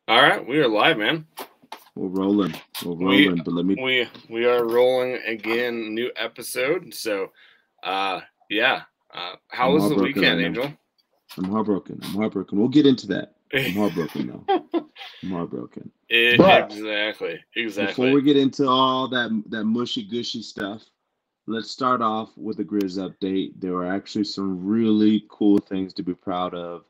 All right, we are live, man. We're rolling. We're We rolling. But let me. we are rolling again. New episode. So, uh, yeah. How I'm was the heartbroken right weekend, now. Angel? I'm heartbroken. I'm heartbroken. We'll get into that. I'm heartbroken though. I'm heartbroken. But Exactly. before Exactly. we get into all that mushy gushy stuff, let's start off with a Grizz update. There are actually some really cool things to be proud of.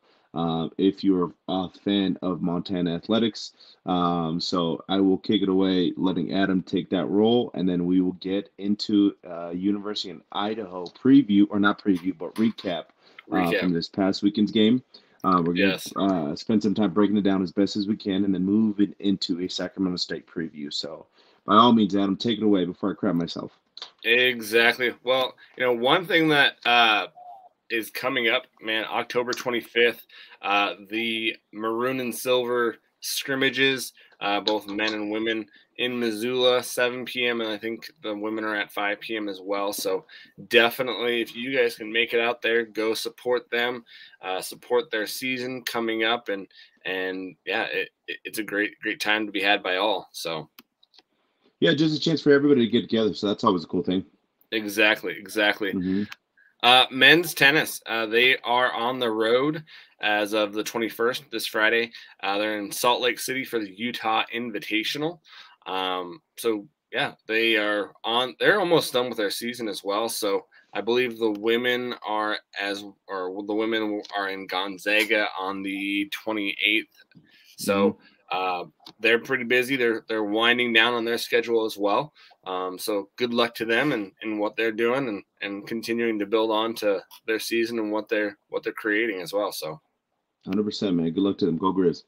If you're a fan of Montana athletics, so I will kick it away, letting Adam take that role, and then we will get into University in Idaho preview, or not preview, but recap Recap. from this past weekend's game. We're going Yes. to spend some time breaking it down as best as we can, and then move it into a Sacramento State preview. So, by all means, Adam, take it away before I crap myself. Exactly. Well, one thing that is coming up, man, October 25th, the maroon and silver scrimmages, both men and women in Missoula, 7 p.m. And I think the women are at 5 p.m. as well. So definitely, if you guys can make it out there, go support them, support their season coming up, and yeah, it's a great time to be had by all. So Yeah, just a chance for everybody to get together. So that's always a cool thing. exactly. Hmm. Men's tennis, they are on the road as of the 21st, this Friday. They're in Salt Lake City for the Utah Invitational. So yeah, they're almost done with their season as well. So I believe the women are in Gonzaga on the 28th. Hmm. So they're pretty busy. They're winding down on their schedule as well. So good luck to them and what they're doing and continuing to build on to their season and what they're creating as well. So 100%, man. Good luck to them. Go Grizz.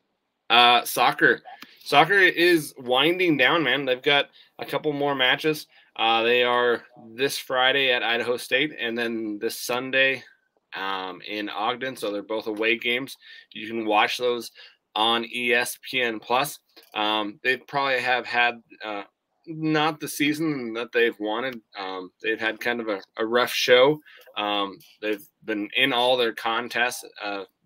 soccer. Soccer is winding down, man. They've got a couple more matches. They are this Friday at Idaho State and then this Sunday in Ogden. So they're both away games. You can watch those on ESPN Plus. They probably have had not the season that they've wanted. They've had kind of a rough show. They've been in all their contests,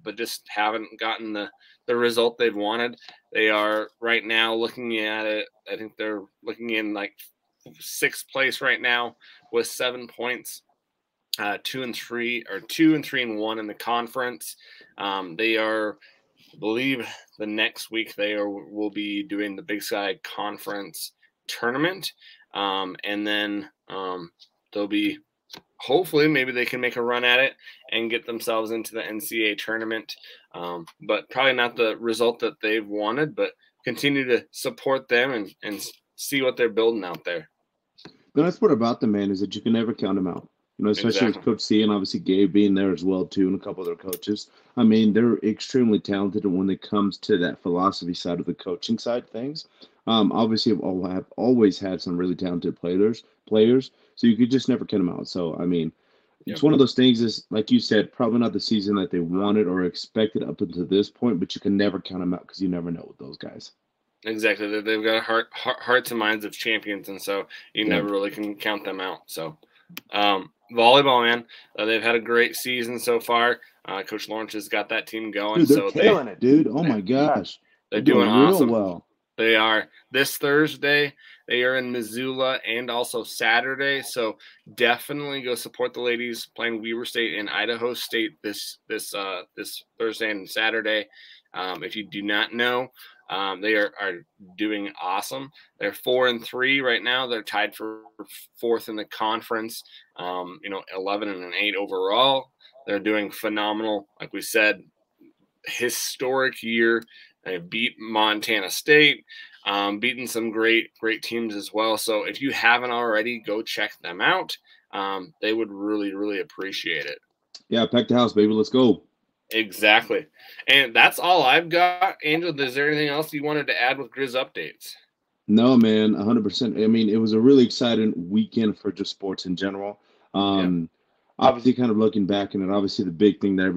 but just haven't gotten the result they've wanted. They are right now looking at it. I think they're looking in like sixth place right now with 7 points. 2-3 or 2-3-1 in the conference. They are, I believe, the next week will be doing the Big Sky Conference tournament, and then they'll be hopefully maybe they can make a run at it and get themselves into the NCAA tournament. But probably not the result that they've wanted, but continue to support them and see what they're building out there. The nice part about them, man, is that you can never count them out. Especially with Exactly. Coach C and obviously Gabe being there as well too, and a couple other coaches. I mean, they're extremely talented, and when it comes to that philosophy side of the coaching side of things, obviously have always had some really talented players. So you could just never count them out. So I mean, it's Yep. one of those things. Is like you said, probably not the season that they wanted or expected up until this point, but you can never count them out because you never know with those guys. Exactly. They've got hearts and minds of champions, and so you Yeah, never really can count them out. So, volleyball, man, they've had a great season so far. Coach Lawrence has got that team going, dude, they're so they killing it, dude. Oh they're, my gosh, they're they're doing doing real awesome. well. They are this Thursday. They are in Missoula and also Saturday. So definitely go support the ladies playing Weber State and Idaho State this Thursday and Saturday. If you do not know, they are doing awesome. They're 4-3 right now. They're tied for fourth in the conference. 11-8 overall. They're doing phenomenal. Like we said, historic year. They beat Montana State, beaten some great teams as well. So if you haven't already, go check them out. They would really appreciate it. Yeah, pack the house, baby. Let's go. Exactly. And that's all I've got. Angel, is there anything else you wanted to add with Grizz updates? No, man, 100%. I mean, it was a really exciting weekend for just sports in general. Yeah. Obviously, kind of looking back, and obviously the big thing that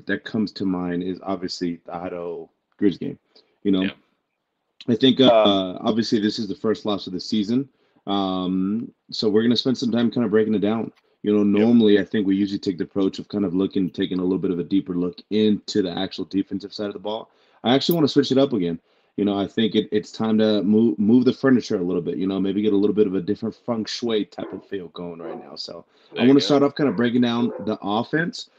that comes to mind is obviously the Idaho Grizz game. You know, Yeah. I think obviously this is the first loss of the season, so we're gonna spend some time kind of breaking it down. Yep. Normally I think we usually take the approach of kind of taking a little bit of a deeper look into the actual defensive side of the ball. I actually want to switch it up again. I think it's time to move the furniture a little bit. Maybe get a little bit of a different feng shui type of feel going right now. So I There you want to go. start off kind of breaking down the offense.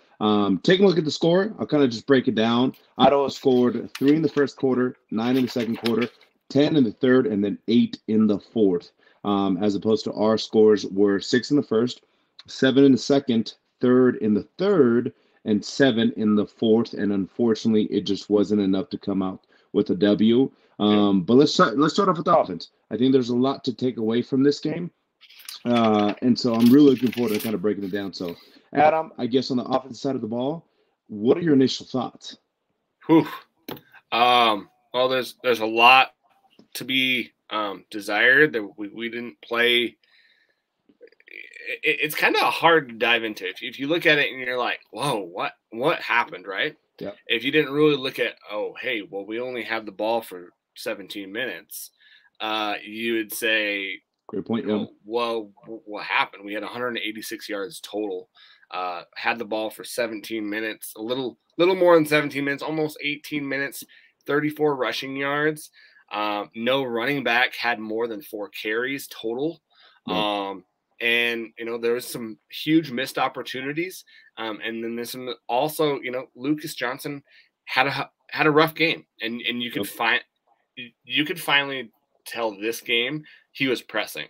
Taking a look at the score, I'll kind of just break it down. Idaho scored 3 in the first quarter, 9 in the second quarter, 10 in the third, and then 8 in the fourth. As opposed to our scores were 6 in the first, 7 in the second, 3rd in the third, and 7 in the fourth. And unfortunately, it just wasn't enough to come out with a W. Yep. But let's start off with the offense. I think there's a lot to take away from this game. And so I'm really looking forward to kind of breaking it down. So, Adam, I guess on the offensive side of the ball, what are your initial thoughts? Whew. Well, there's a lot to be desired that we didn't play. It's kind of hard to dive into if you look at it and you're like, whoa, what happened, right? Yeah. If you didn't really look at, oh, hey, well, we only had the ball for 17 minutes, you would say, Great point, yeah. well, what happened? We had 186 yards total. Had the ball for 17 minutes, a little more than 17 minutes, almost 18 minutes, 34 rushing yards. No running back had more than 4 carries total. Yeah. And there was some huge missed opportunities. And then there's some also, Lucas Johnson had a rough game, and you could finally tell this game he was pressing.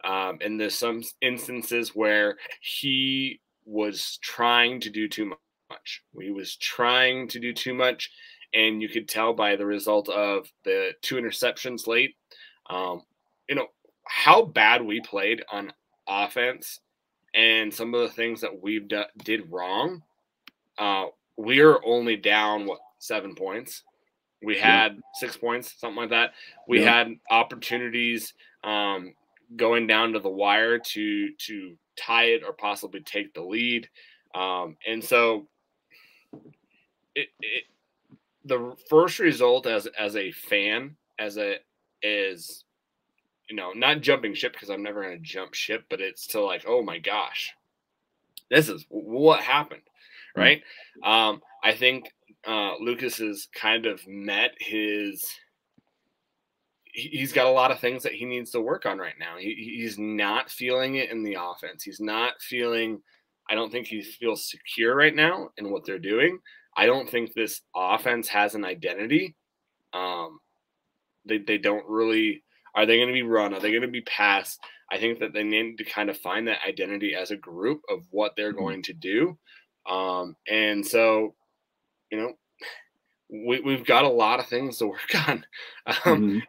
And there's some instances where he was trying to do too much. He was trying to do too much, and you could tell by the result of the 2 interceptions late. How bad we played on offense and some of the things that we've did wrong. We are only down 7 points. We had 6 points, something like that. We had opportunities going down to the wire to tie it or possibly take the lead. And so the first result as a fan, is not jumping ship, because I'm never going to jump ship, but it's still like, oh my gosh, this is what happened, right? I think Lucas has kind of met he's got a lot of things that he needs to work on right now. He's not feeling it in the offense. I don't think he feels secure right now in what they're doing. I don't think this offense has an identity. They don't really. Are they going to be run? Are they going to be pass? I think that they need to kind of find that identity as a group of what they're going to do. And so, we've got a lot of things to work on.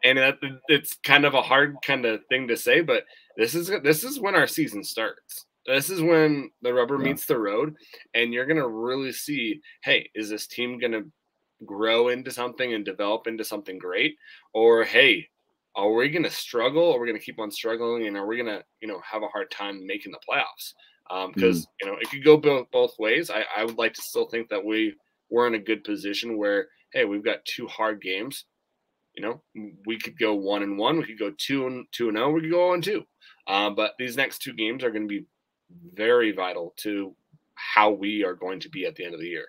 And it's kind of a hard kind of thing to say, but this is when our season starts. This is when the rubber meets the road, and you're going to really see, hey, is this team going to grow into something and develop into something great? Or, hey, are we going to struggle? Or are we going to keep on struggling? And are we going to, have a hard time making the playoffs? Because, it could go both ways. I would like to still think that we're in a good position where, hey, we've got 2 hard games. We could go 1-1. We could go 2-0. We could go 0-2. But these next 2 games are going to be very vital to how we are going to be at the end of the year.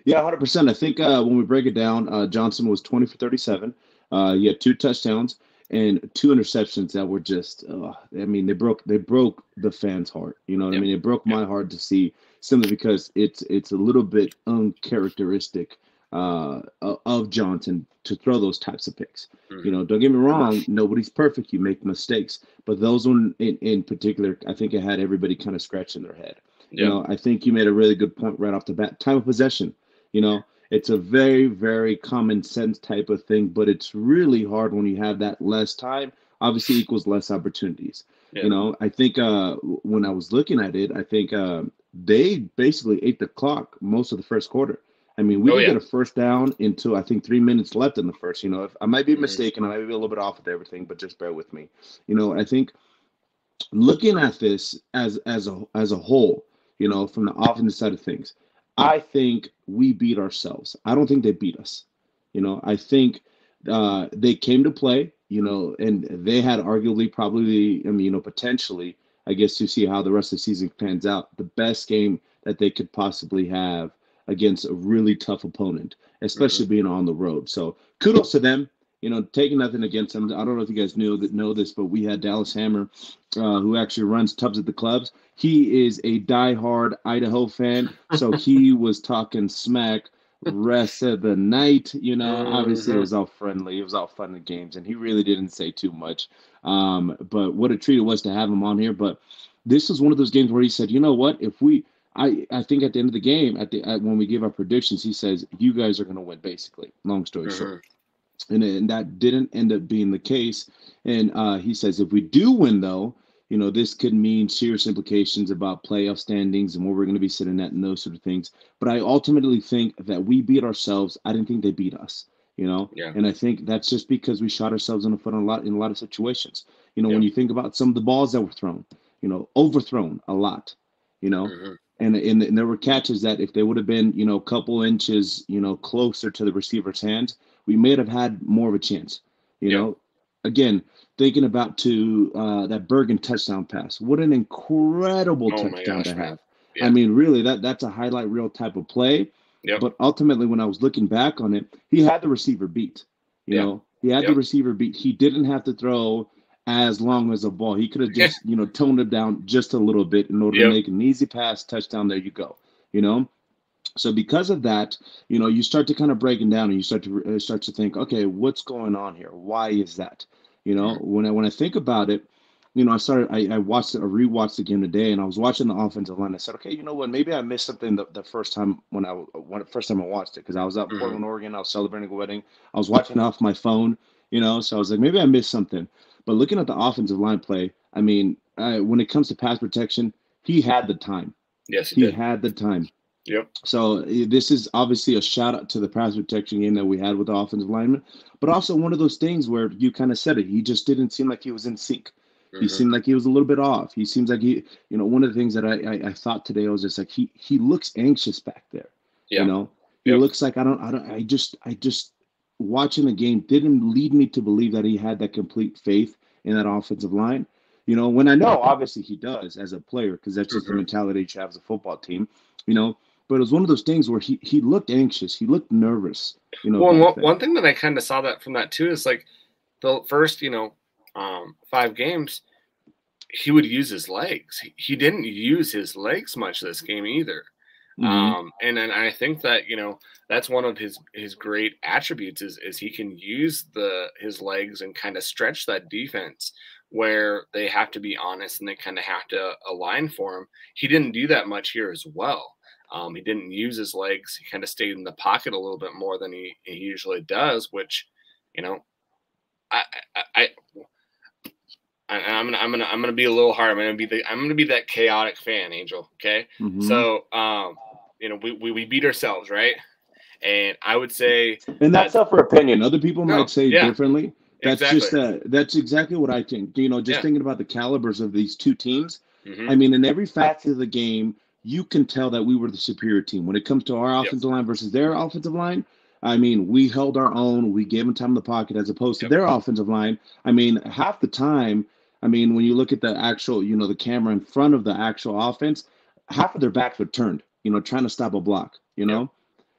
Yeah, 100%. I think when we break it down, Johnson was 20 for 37. He had 2 touchdowns and 2 interceptions that were just, they broke the fans' heart. You know what I mean? It broke my heart to see, simply because it's a little bit uncharacteristic of Johnson to throw those types of picks. Don't get me wrong, nobody's perfect. You make mistakes, but those one in particular, I think it had everybody kind of scratching their head. I think you made a really good point right off the bat. Time of possession. It's a very, very common sense type of thing, but it's really hard when you have that less time. Obviously equals less opportunities. I think when I was looking at it, I think they basically ate the clock most of the first quarter. I mean, we didn't get a first down until I think 3 minutes left in the first. If I might be mistaken, I might be a little bit off with everything, but just bear with me. I think looking at this as a whole, from the offensive side of things, I think we beat ourselves. I don't think they beat us. I think they came to play, and they had arguably probably, potentially, I guess, to see how the rest of the season pans out, the best game that they could possibly have against a really tough opponent, Mm-hmm. especially being on the road. So kudos to them. Taking nothing against them. I don't know if you guys know this, but we had Dallas Hammer, who actually runs Tubs at the Clubs. He is a diehard Idaho fan, so he was talking smack rest of the night. Obviously it Mm-hmm. was all friendly. It was all fun and games, and he really didn't say too much. But what a treat it was to have him on here. But this was one of those games where he said, you know what, if we I think at the end of the game, when we give our predictions, he says, you guys are going to win, basically. Long story short. Mm-hmm. And that didn't end up being the case. And he says, if we do win, though, this could mean serious implications about playoff standings and where we're going to be sitting at and those sort of things. But I ultimately think that we beat ourselves. I didn't think they beat us, Yeah. and I think that's just because we shot ourselves in the foot in a lot of situations. When Yep. you think about some of the balls that were thrown, overthrown a lot, you know, Mm-hmm. and there were catches that if they would have been, a couple inches, closer to the receiver's hands, we may have had more of a chance. You Yep. know, again, thinking about to that Bergen touchdown pass, what an incredible Oh my touchdown to gosh, man. have. I Yeah. mean, really, that's a highlight reel type of play. Yep. But ultimately, when I was looking back on it, he had the receiver beat. Yeah. He had the Yep. receiver beat. He didn't have to throw as long as a ball. He could have just, toned it down just a little bit in order to Yep. make an easy pass, touchdown. There you go. You know, so because of that, you start to kind of break it down and you start to think, okay, what's going on here? Why is that? Mm-hmm. When I think about it, I watched I rewatched the game today and I was watching the offensive line. I said, okay, you know what? Maybe I missed something the first time first time I watched it because I was out in Mm-hmm. Portland, Oregon. I was celebrating a wedding. I was watching off my phone, so I was like, maybe I missed something. But looking at the offensive line play, I mean, when it comes to pass protection, he had the time. Yes, he He did. had the time. Yep. So this is obviously a shout out to the pass protection game that we had with the offensive lineman, but also one of those things where you kind of said it. He just didn't seem like he was in sync. He Mm-hmm. seemed like he was a little bit off. He seems like one of the things that I thought today was just like he looks anxious back there. You Yeah. know, he Yep. looks like I just watching the game didn't lead me to believe that he had that complete faith in that offensive line. When I know obviously he does as a player because that's just the Mm-hmm. mentality you have as a football team. You know, but it was one of those things where he looked anxious. He looked nervous, Well, and back there. one thing that I kind of saw that from that too is like the first, 5 games, he would use his legs. He didn't use his legs much this game either. Hmm. And then I think that that's one of his great attributes is he can use his legs and kind of stretch that defense where they have to be honest and they kind of have to align for him. He didn't do that much here as well. He didn't use his legs. He kind of stayed in the pocket a little bit more than he usually does, which you know I I, I'm gonna be a little hard. I'm gonna be that chaotic fan, Angel. Okay, Hmm. so we beat ourselves, right? And I would say And that's that up for opinion. Other people might no, say yeah, differently. exactly, That's exactly what I think. Just yeah, thinking about the calibers of these two teams. mm-hmm, I mean, in every facet of the game, you can tell that we were the superior team. When it comes to our yep, offensive line versus their offensive line, I mean, we held our own. We gave them time in the pocket as opposed to yep, their offensive line. I mean, half the time, I mean, when you look at the actual, the camera in front of the actual offense, half of their backs were turned, trying to stop a block, yep,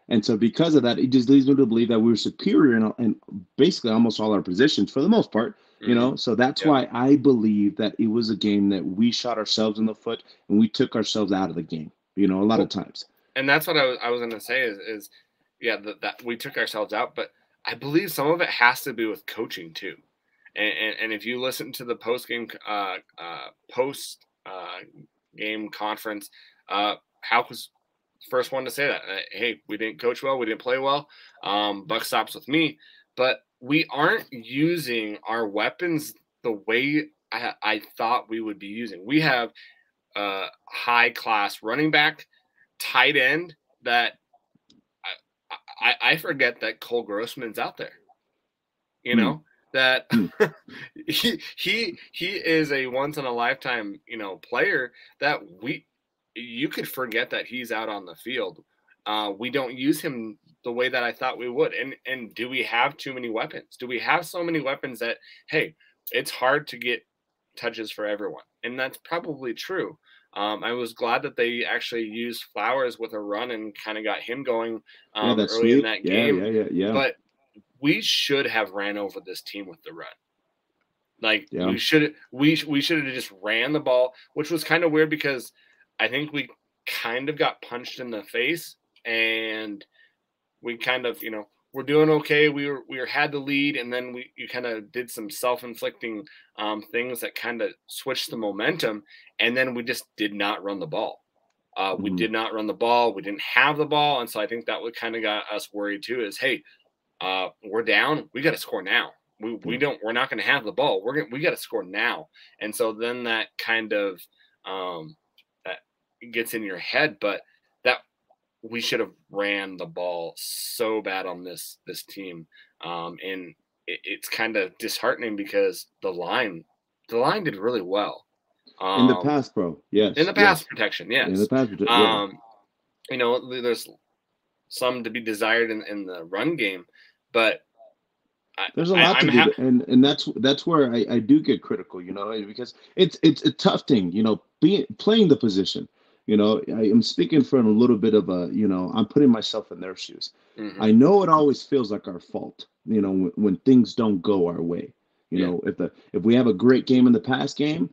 and so because of that, it just leads me to believe that we were superior in basically almost all our positions for the most part. mm-hmm, So that's yeah. why I believe that it was a game that we shot ourselves in the foot and we took ourselves out of the game. A lot of Well, times. and that's what I was gonna say is yeah that we took ourselves out, but I believe some of it has to do with coaching too. And if you listen to the post game conference, Houck was the first one to say that. Hey, we didn't coach well, we didn't play well. Buck stops with me, but we aren't using our weapons the way I thought we would be using. We have a high class running back, tight end that I forget that Cole Grossman's out there. You Hmm. know that Hmm. he is a once in a lifetime player that you could forget that he's out on the field. We don't use him the way that I thought we would. And do we have too many weapons? Do we have so many weapons that hey, it's hard to get touches for everyone? And that's probably true. I was glad that they actually used Flowers with a run and kind of got him going Yeah, that early in sweep. that Yeah, game. yeah, yeah, yeah, But we should have ran over this team with the run. Like yeah. we should have just ran the ball, which was kind of weird because I think we kind of got punched in the face and we kind of, we're doing okay. We had the lead, and then you kind of did some self-inflicting things that kind of switched the momentum, and then we just did not run the ball. We Mhm. did not run the ball. We didn't have the ball, and so I think that would kind of got us worried too. Is hey, we're down. We got to score now. Yeah. We're not going to have the ball. We got to score now, and so then that kind of that gets in your head, but that we should have ran the ball so bad on this team, and it's kind of disheartening because the line did really well In the um, past, bro. in Yes, the pass yes. protection. In the Yes, past, yeah. um, there's some to be desired in the run game, but There's a I, lot to I'm do, happy. and that's where I do get critical, because it's a tough thing, being playing the position. I am speaking from a little bit of I'm putting myself in their shoes. Hmm. I know it always feels like our fault, when things don't go our way. Yeah. If we have a great game in the past game,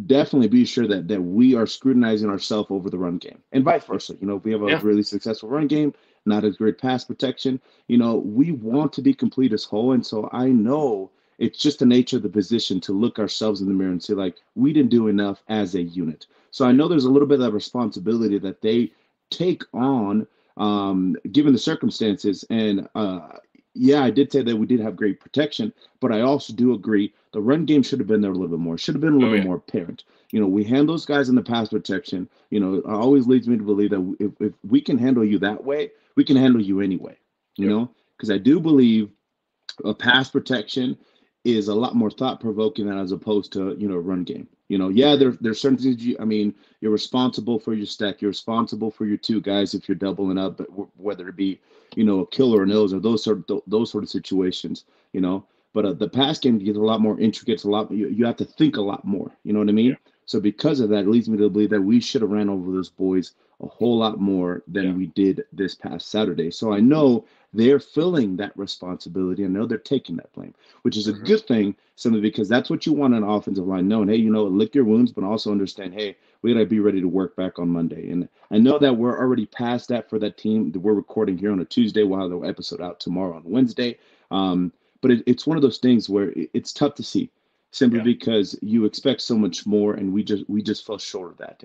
definitely be sure that we are scrutinizing ourselves over the run game, and vice versa. If we have a Yeah. really successful run game, not as great pass protection, we want to be complete as whole. And so I know it's just the nature of the position to look ourselves in the mirror and say, like, we didn't do enough as a unit. So I Yeah. know there's a little bit of responsibility that they take on, given the circumstances. And yeah, I did say that we did have great protection, but I also do agree the run game should have been there a little bit more, should have been a little Oh bit yeah. more apparent. We handle those guys in the pass protection. It always leads me to believe that if we can handle you that way, we can handle you anyway, Yep. because I do believe a pass protection is a lot more thought provoking than as opposed to a run game. Yeah, there's certain things I mean, you're responsible for your stack, you're responsible for your two guys if you're doubling up, but whether it be a killer or nose or those sort of situations, you know. But the pass game gets a lot more intricate. It's a lot. You have to think a lot more. You know what I Yeah. mean? So because of that, it leads me to believe that we should have ran over those boys a whole lot more Yeah. than we did this past Saturday. So I know they're feeling that responsibility. I know they're taking that blame, which is a Hmm. good thing, simply because that's what you want an offensive line knowing, hey, lick your wounds, but also understand, hey, we got to be ready to work back on Monday. And I know that we're already past that for that team. We're recording here on a Tuesday. We'll have the episode out tomorrow on Wednesday. But it's one of those things where it's tough to see, simply Yeah. because you expect so much more, and we just fell short of that.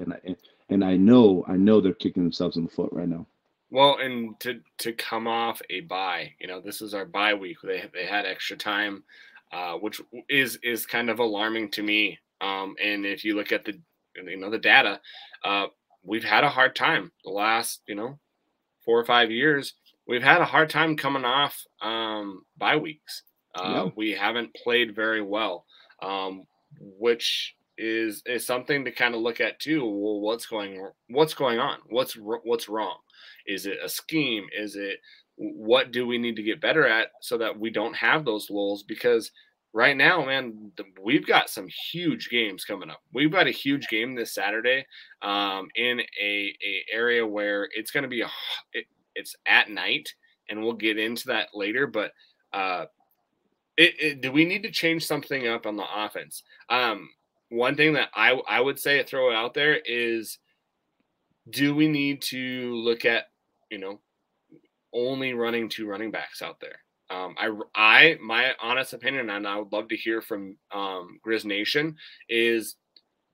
And I know they're kicking themselves in the foot right now. Well, and to come off a bye, this is our bye week. They had extra time, which is kind of alarming to me. And if you look at the data, uh, we've had a hard time the last 4 or 5 years. We've had a hard time coming off bye weeks. Yeah, We haven't played very well, which is something to kind of look at too. Well, what's going on? What's wrong? Is it a scheme? Is it what do we need to get better at so that we don't have those lulls? Because right now, man, we've got some huge games coming up. We've got a huge game this Saturday in a area where it's going to be it's at night, and we'll get into that later. But uh, do we need to change something up on the offense? One thing that I would say, throw it out there, is do we need to look at you know only running two running backs out there? My honest opinion, and I would love to hear from Grizz Nation, is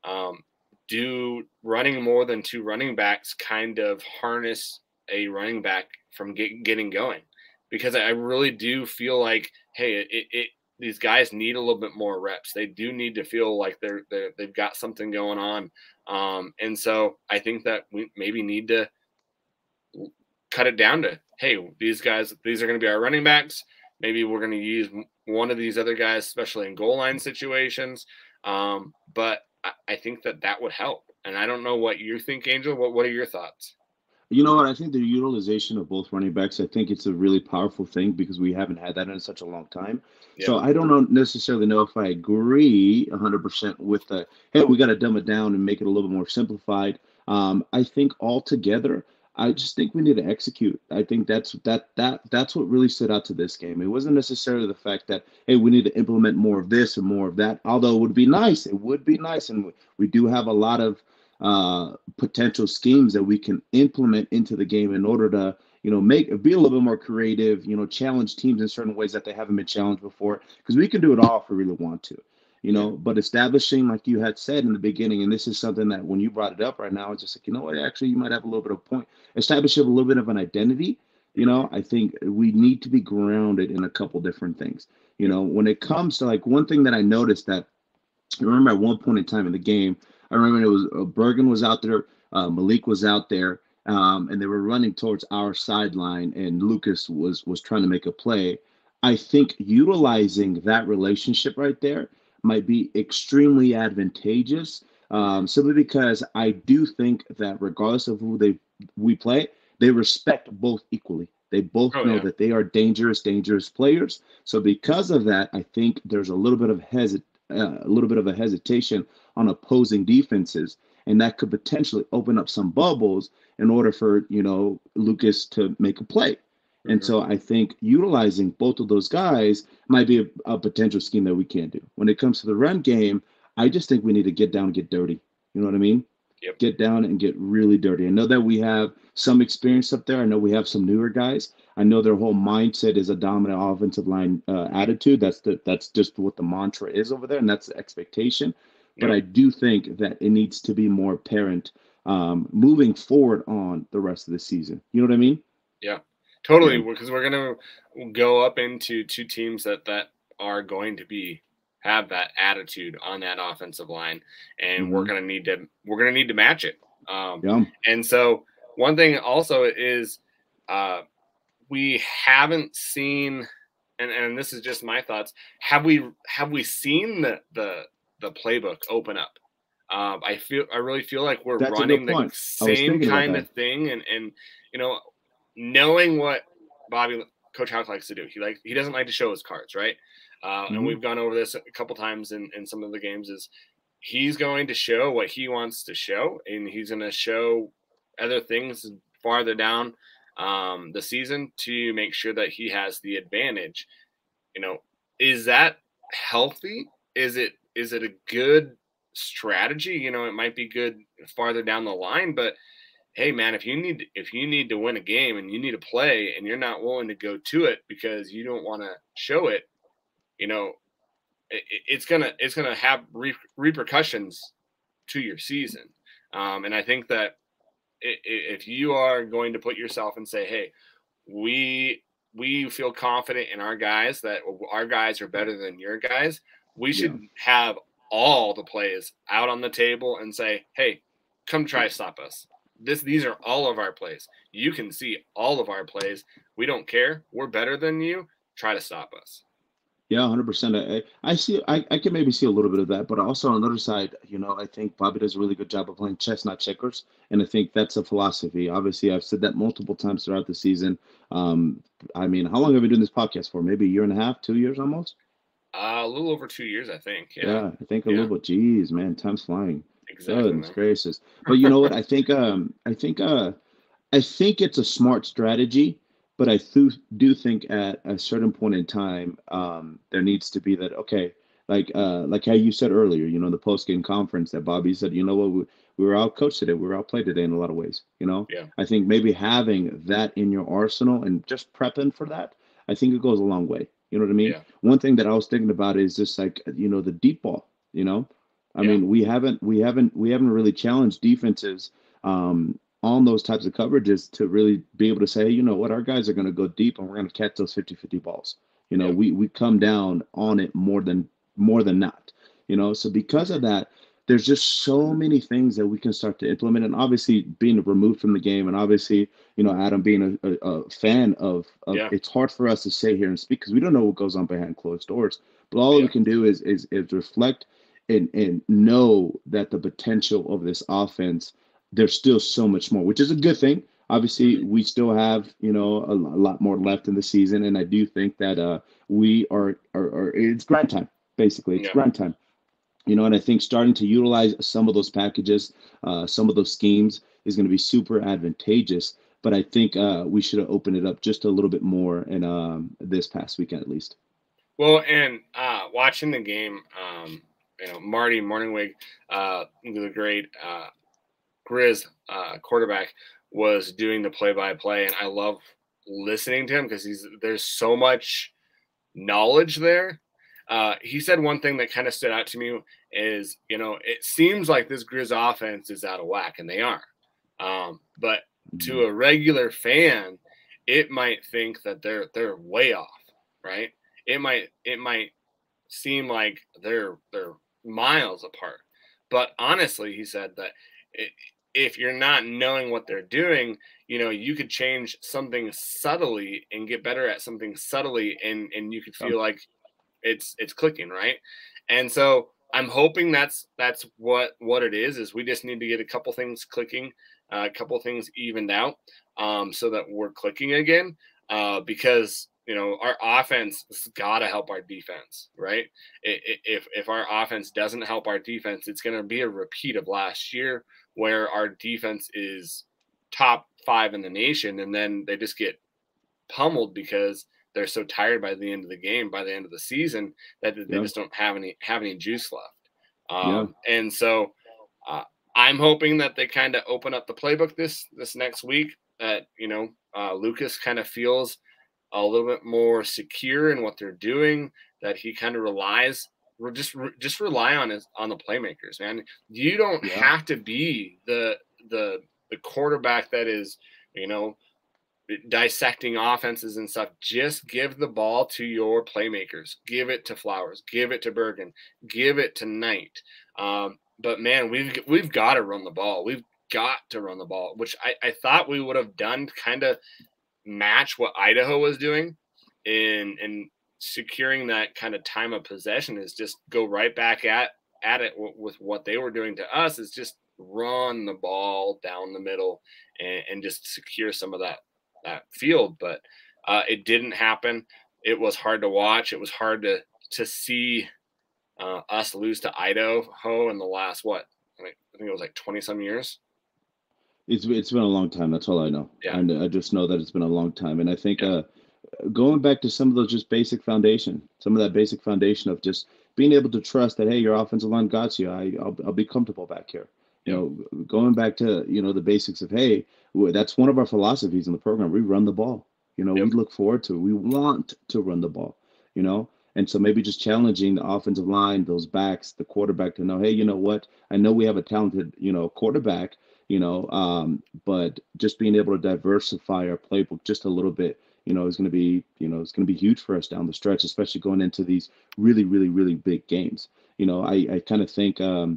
um, do running more than two running backs kind of harness a running back from getting going? Because I really do feel like, hey, these guys need a little bit more reps. They do need to feel like they've got something going on, and so I think that we maybe need to cut it down to, hey, these are going to be our running backs. Maybe we're going to use one of these other guys, especially in goal line situations. But I think that would help. And I don't know what you think, Angel. What are your thoughts? You know what? I think the utilization of both running backs, I think it's a really powerful thing because we haven't had that in such a long time. Yep. So I don't necessarily know if I agree 100% with the, hey, we got to dumb it down and make it a little more simplified. I think altogether, I just think we need to execute. I think that's what really stood out to this game. It wasn't necessarily the fact that, hey, we need to implement more of this or more of that, although it would be nice. It would be nice. And we do have a lot of potential schemes that we can implement into the game in order to make be a little bit more creative, challenge teams in certain ways that they haven't been challenged before, because we can do it all if we really want to, Yeah. but establishing, like you had said in the beginning, and this is something that when you brought it up right now, it's just like, what, actually you might have a little bit of point, establishing a little bit of an identity. Hmm. I think we need to be grounded in a couple different things. Yep. When it comes to, like, one thing that I noticed that I remember at one point in time in the game, I remember it was Bergen was out there, Malik was out there, and they were running towards our sideline, and Lucas was trying to make a play. I think utilizing that relationship right there might be extremely advantageous, Hmm. simply because I do think that regardless of who we play, they respect both equally. They both Oh know yeah. that they are dangerous, dangerous players. So because of that, I think there's a little bit of a hesitation on opposing defenses, and that could potentially open up some bubbles in order for Lucas to make a play. And Hmm. so I think utilizing both of those guys might be a potential scheme that we can do. When it comes to the run game, I just think we need to get down and get dirty. You know what I mean? Yep. Get down and get really dirty. I know that we have some experience up there. I know we have some newer guys. I know their whole mindset is a dominant offensive line attitude. That's just what the mantra is over there, and that's the expectation. But Yep. I do think that it needs to be more apparent moving forward on the rest of the season. You know what I mean? Yeah. Totally. Yeah. Because we're gonna go up into two teams that are going to be have that attitude on that offensive line, and Hmm. we're gonna need to match it. Yeah. And so one thing also is uh, we haven't seen, and this is just my thoughts. Have we seen the playbook open up? I really feel like we're That's a good running the point. I was same thinking about kind that. of thing, and you know, knowing what Bobby Coach Houck likes to do. He doesn't like to show his cards, right? And Hmm. we've gone over this a couple times in some of the games. Is he's going to show what he wants to show, and he's going to show other things farther down the season to make sure that he has the advantage. You know, is that healthy? Is it a good strategy? It might be good farther down the line, but hey man, if you need to win a game and you need to play and you're not willing to go to it because you don't want to show it, you know, it's gonna have repercussions to your season. And I think that if you are going to put yourself and say, hey, we we feel confident in our guys that our guys are better than your guys, we Yeah. should have all the plays out on the table and say, hey, come try to stop us. These are all of our plays. You can see all of our plays. We don't care. We're better than you. Try to stop us. Yeah, 100%. I see. I can maybe see a little bit of that, but also on the other side, I think Bobby does a really good job of playing chess, not checkers, and I think that's a philosophy. Obviously, I've said that multiple times throughout the season. Um, I mean, how long have we been doing this podcast for? Maybe a year and a half, 2 years almost. A little over 2 years, I think. Yeah. Yeah, I think a little Yeah. bit. Jeez, man, time's flying. Exactly, Goodness man. gracious. But you know what? I think it's a smart strategy, but I do think at a certain point in time, there needs to be that, okay, like how you said earlier, the post game conference that Bobby said, you know what, we were out coached today, we were outplayed today in a lot of ways. Yeah. I think maybe having that in your arsenal and just prepping for that, I think it goes a long way. You know what I mean? Yeah. One thing that I was thinking about is just like, the deep ball. I Yeah. mean, we haven't really challenged defenses on those types of coverages to really be able to say, hey, you know what, our guys are going to go deep and we're going to catch those 50-50 balls. Yeah. We come down on it more than not. So because of that, there's just so many things that we can start to implement. And obviously being removed from the game, and obviously, Adam being a fan of Yeah. it's hard for us to sit here and speak because we don't know what goes on behind closed doors. But all we Yeah. can do is reflect and know that the potential of this offense, there's still so much more, which is a good thing. Obviously, Mhm. we still have, a lot more left in the season, and I do think that we are it's grind time. Basically, it's Yeah. grind time. And I think starting to utilize some of those packages, some of those schemes is going to be super advantageous. But I think we should have opened it up just a little bit more in this past weekend, at least. Well, and watching the game, Marty Morningwig, the great Grizz quarterback, was doing the play-by-play, and I love listening to him because there's so much knowledge there. He said one thing that kind of stood out to me is, it seems like this Grizz offense is out of whack, and they are. But to Mhm. a regular fan, it might think that they're way off, right? It might seem like they're miles apart. But honestly, he said that it, if you're not knowing what they're doing, you could change something subtly and get better at something subtly, and you could Yeah, feel like it's clicking, right? And so I'm hoping that's what it is we just need to get a couple things clicking, a couple things evened out, so that we're clicking again, because our offense has got to help our defense, right? If our offense doesn't help our defense, it's going to be a repeat of last year where our defense is top 5 in the nation, and then they just get pummeled because they're so tired by the end of the game, by the end of the season, that they yeah, just don't have any juice left. yeah, And so uh, I'm hoping that they kind of open up the playbook this next week. That Lucas kind of feels a little bit more secure in what they're doing. That he kind of relies. Just rely on the playmakers, man. You don't yeah, have to be the quarterback that is you know dissecting offenses and stuff. Just give the ball to your playmakers. Give it to Flowers. Give it to Bergen. Give it to Knight. But man, we've got to run the ball. We've got to run the ball, which I thought we would have done, kind of match what Idaho was doing in securing that kind of time of possession, is just go right back at it with what they were doing to us, is just run the ball down the middle and just secure some of that field. But it didn't happen. It was hard to watch. It was hard to see us lose to Idaho in the last, what, I think it was like 20 some years. it's been a long time. That's all I know. Yeah. I just know that it's been a long time, and I think Yeah. going back to some of those just basic foundation, some of that basic foundation of just being able to trust that, hey, your offensive line got you. I'll be comfortable back here. Yep. Going back to the basics of, hey, that's one of our philosophies in the program. We run the ball. We Yep. look forward to it. We want to run the ball. And so maybe just challenging the offensive line, those backs, the quarterback to know, hey, you know what? I know we have a talented quarterback. But just being able to diversify our playbook just a little bit is going to be, it's going to be huge for us down the stretch, especially going into these really, really, really big games. I kind of think, uh,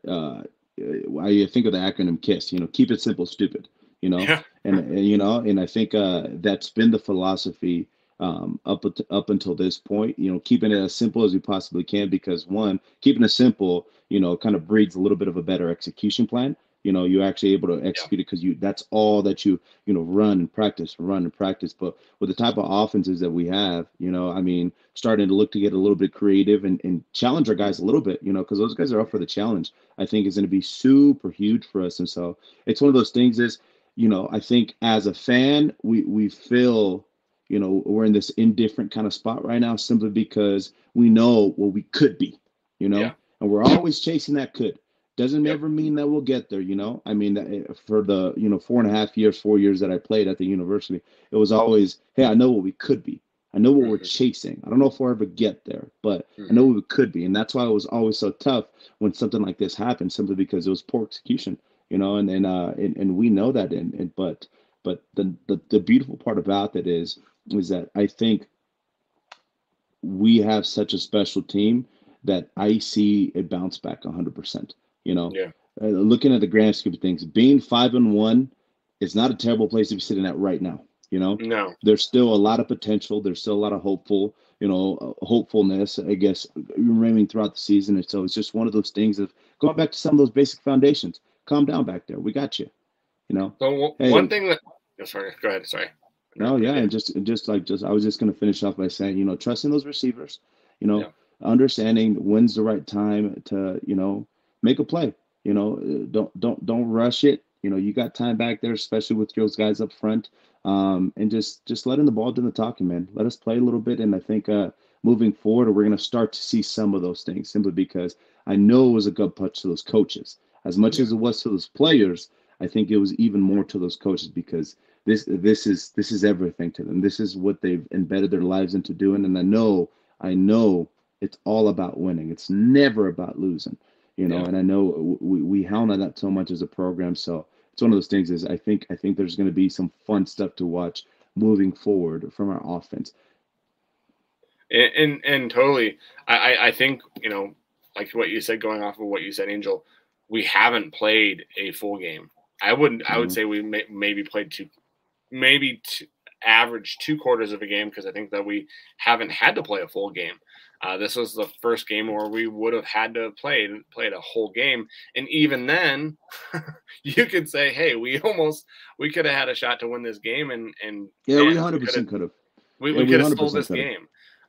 I think of the acronym KISS, keep it simple, stupid, you know, Yeah. and I think that's been the philosophy up until this point, keeping it as simple as we possibly can, because one, keeping it simple, kind of breeds a little bit of a better execution plan. You're actually able to Yeah. execute it because that's all that run and practice. But with the type of offenses that we have, I mean, starting to look to get a little bit creative and challenge our guys a little bit, because those guys are up for the challenge. I think is going to be super huge for us. And so it's one of those things is, I think as a fan, we feel, we're in this indifferent kind of spot right now simply because we know what we could be, Yeah. and we're always chasing that could. Doesn't Yep. ever mean that we'll get there, I mean, for the, 4.5 years, 4 years that I played at the university, it was always, hey, I know what we could be. I know what we're Hmm. chasing. I don't know if we'll ever get there, but I know Hmm. what we could be. And that's why it was always so tough when something like this happened, simply because it was poor execution, and we know that. But the beautiful part about that is that I think we have such a special team that I see a bounce back 100%. Yeah. Looking at the grand scheme of things, being 5-1 is not a terrible place to be sitting at right now. No. There's still a lot of potential. There's still a lot of hopefulness, I guess, remaining throughout the season. And so it's just one of those things of going back to some of those basic foundations. Calm down back there. We got you. You know, So one hey, thing that, oh, sorry, go ahead. Sorry, no, interrupted yeah, you. and just I was just gonna finish off by saying, trusting those receivers, you know, Yeah, understanding when's the right time to, make a play. Don't rush it. You got time back there, especially with those guys up front. And just letting the ball do the talking, man. Let us play a little bit, and I think moving forward, we're gonna start to see some of those things simply because I know it was a gut punch to those coaches as much yeah, as it was to those players. I think it was even more to those coaches because this is everything to them. This is what they've embedded their lives into doing, and I know it's all about winning. It's never about losing, yeah. And I know we hound on that so much as a program. So it's one of those things. Is I think there's going to be some fun stuff to watch moving forward from our offense. And totally, I think like what you said, going off of what you said, Angel, we haven't played a full game. I would Hmm. say we maybe played maybe two, average 2 quarters of a game because I think that we haven't had to play a full game. This was the first game where we would have had to have played a whole game, and even then, you could say, "Hey, we could have had a shot to win this game, and Yeah, we man, we could have 100% could have. Yeah, we we could have stole 100% this could have. game."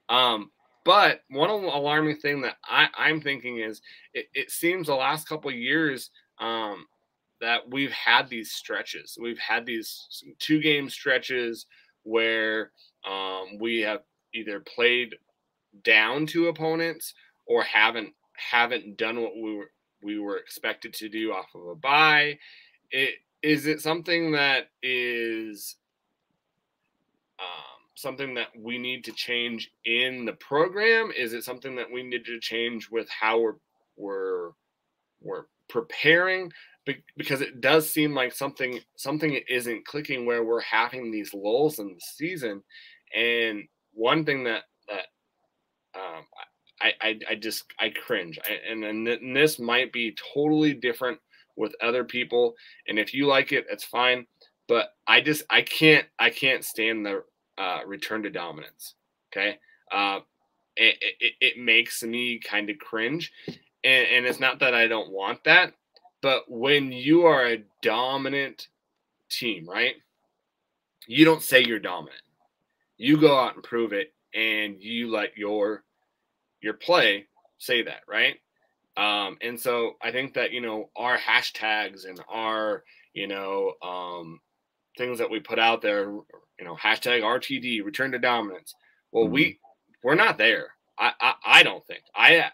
Um, but one alarming thing that I'm thinking is it seems the last couple of years that we've had these stretches. We've had these 2 game stretches where we have either played down to opponents or haven't done what we were expected to do off of a bye. It is it something that is something that we need to change in the program? Is it something that we need to change with how we're we're preparing? Because it does seem like something isn't clicking where we're having these lulls in the season. And one thing that I cringe. And this might be totally different with other people. And if you like it, it's fine. But I can't stand the return to dominance. Okay, uh, it makes me kind of cringe, and it's not that I don't want that, but when you are a dominant team, right? You don't say you're dominant. You go out and prove it, and you let your play say that, right? And so I think that our hashtags and our you know things that we put out there, hashtag RTD, return to dominance. Well, Hmm. we're not there. I don't think. I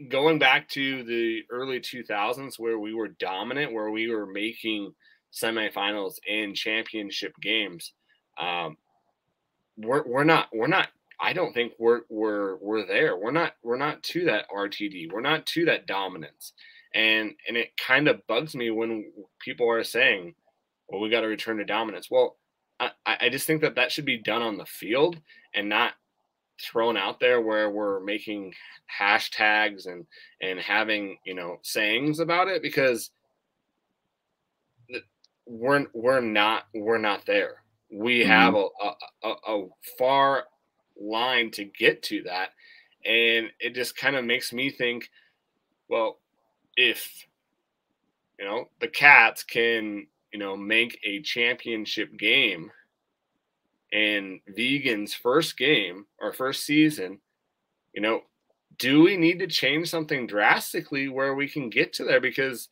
Going back to the early 2000s where we were dominant, where we were making semifinals and championship games. Um, we're not. I don't think we're there. We're not to that RTD. We're not to that dominance. And it kind of bugs me when people are saying, "Well, we got to return to dominance." Well, I just think that should be done on the field and not thrown out there where we're making hashtags and having sayings about it because we're not there. We have Hmm. a far line to get to that, and it just kind of makes me think, well, if the Cats can make a championship game in Vegan's first game or first season, you know, do we need to change something drastically where we can get to there? Because,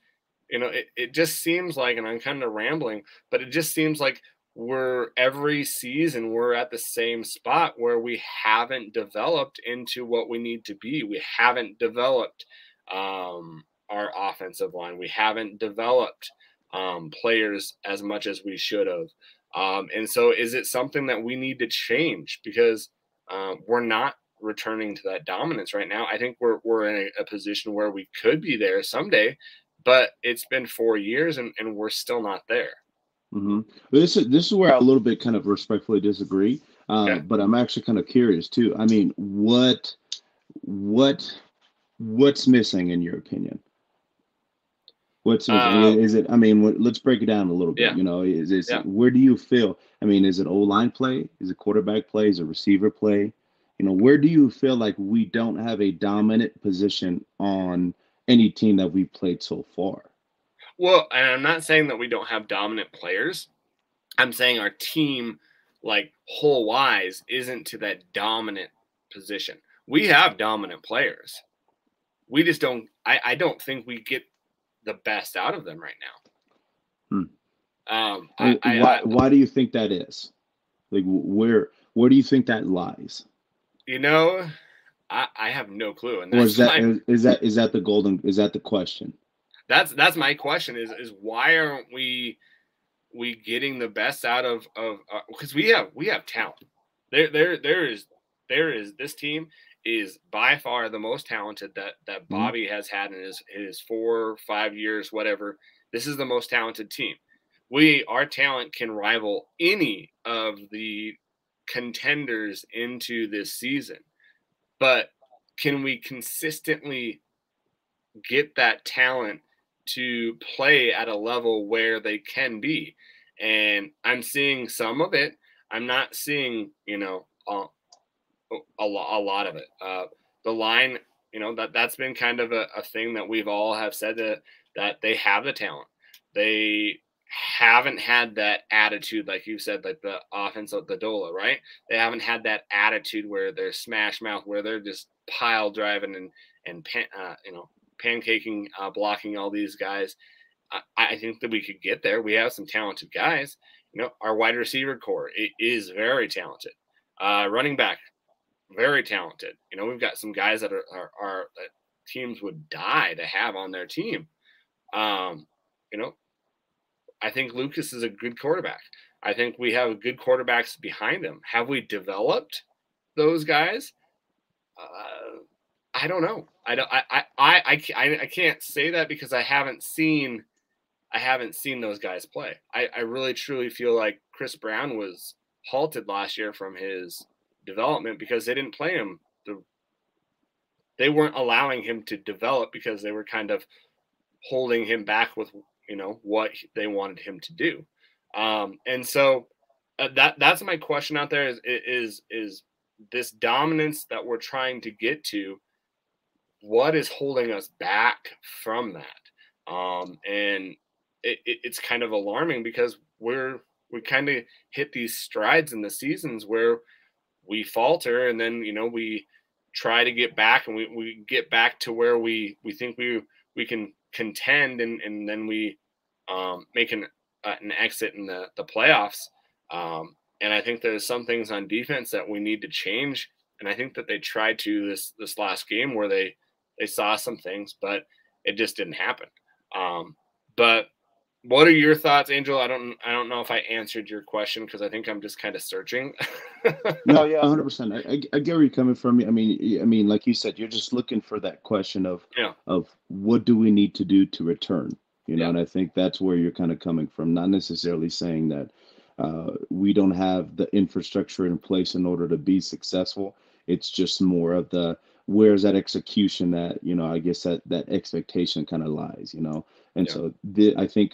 it just seems like, and I'm kind of rambling, but it just seems like we're every season we're at the same spot where we haven't developed into what we need to be. We haven't developed our offensive line. We haven't developed players as much as we should have. And so, is it something that we need to change? Because we're not returning to that dominance right now. I think we're in a position where we could be there someday, but it's been 4 years and we're still not there. Hmm. This is where I a little bit kind of respectfully disagree. Okay. But I'm actually kind of curious too. I mean, what what's missing in your opinion? What's missing? Uh, Is it? I mean, let's break it down a little bit. yeah, Is yeah. where do you feel? I mean, is it O line play? Is it quarterback play? Is it receiver play? Where do you feel like we don't have a dominant position on any team that we've played so far? Well, and I'm not saying that we don't have dominant players. I'm saying our team, like whole wise, isn't to that dominant position. We have dominant players. We just don't. I don't think we get the best out of them right Hmm. now. And why do you think that is? Like where do you think that lies? you know, I have no clue, and Or that's my is that the question? that's my question is why aren't we getting the best out of because we have talent. There is this team is by far the most talented that Hmm. Bobby has had in his 4 or 5 years, whatever. This is the most talented team. Our talent can rival any of the contenders into this season, but can we consistently get that talent to play at a level where they can be? And I'm seeing some of it. I'm not seeing, a lot of it. The line, that's been kind of a thing that we've all have said that they have the talent. They haven't had that attitude, like you said, like the offense of the Dola, right? They haven't had that attitude where they're smash mouth, where they're just pile driving and pancaking, blocking all these guys. I think that we could get there. We have some talented guys. Our wide receiver core is very talented. Running back, very talented. We've got some guys that are that teams would die to have on their team. Um, you know, I think Lucas is a good quarterback. I think we have good quarterbacks behind him. Have we developed those guys? I don't know. I don't. I can't say that because I haven't seen those guys play. I really truly feel like Chris Brown was halted last year from his development because they didn't play him. They weren't allowing him to develop because they were kind of holding him back with what they wanted him to do. And so that's my question out there is this dominance that we're trying to get to, what is holding us back from that? And it's kind of alarming because we kind of hit these strides in the seasons where we falter, and then we try to get back, and we get back to where we think we can contend, and then we make an exit in the playoffs. And I think there's some things on defense that we need to change, and I think that they tried to this last game where they saw some things, but it just didn't happen. But what are your thoughts, Angel? I don't know if I answered your question because I think I'm just kind of searching. No, yeah, 100%. I get where you're coming from. I mean, like you said, you're just looking for that question Yeah, of what do we need to do to return, yeah, and I think that's where you're kind of coming from. Not necessarily saying that we don't have the infrastructure in place in order to be successful. It's just more of the where's that execution that I guess that expectation kind of lies, and yeah, so I think.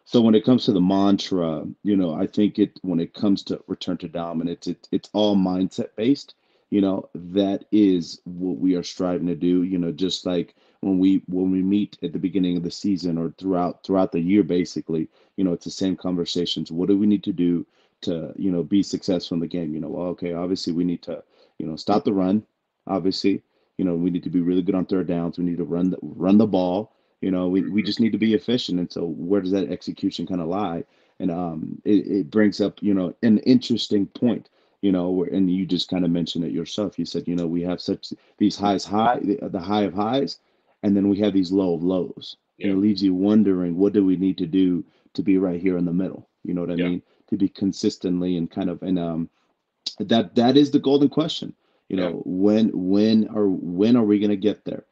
So when it comes to the mantra, I think when it comes to return to dominance, it's all mindset based. That is what we are striving to do. Just like when we meet at the beginning of the season or throughout the year, basically, it's the same conversations. What do we need to do to be successful in the game? Well, okay, obviously we need to stop the run. Obviously, we need to be really good on third downs. We need to run the ball. We mhm, just need to be efficient. And so where does that execution kind of lie? And it brings up, an interesting point, and you just kind of mentioned it yourself. You said, we have such these the high of highs, and then we have these low of lows. And yeah, it leaves you wondering, what do we need to do to be right here in the middle? You know what I yeah, mean? To be consistently and kind of, and that is the golden question. yeah, When are we going to get there?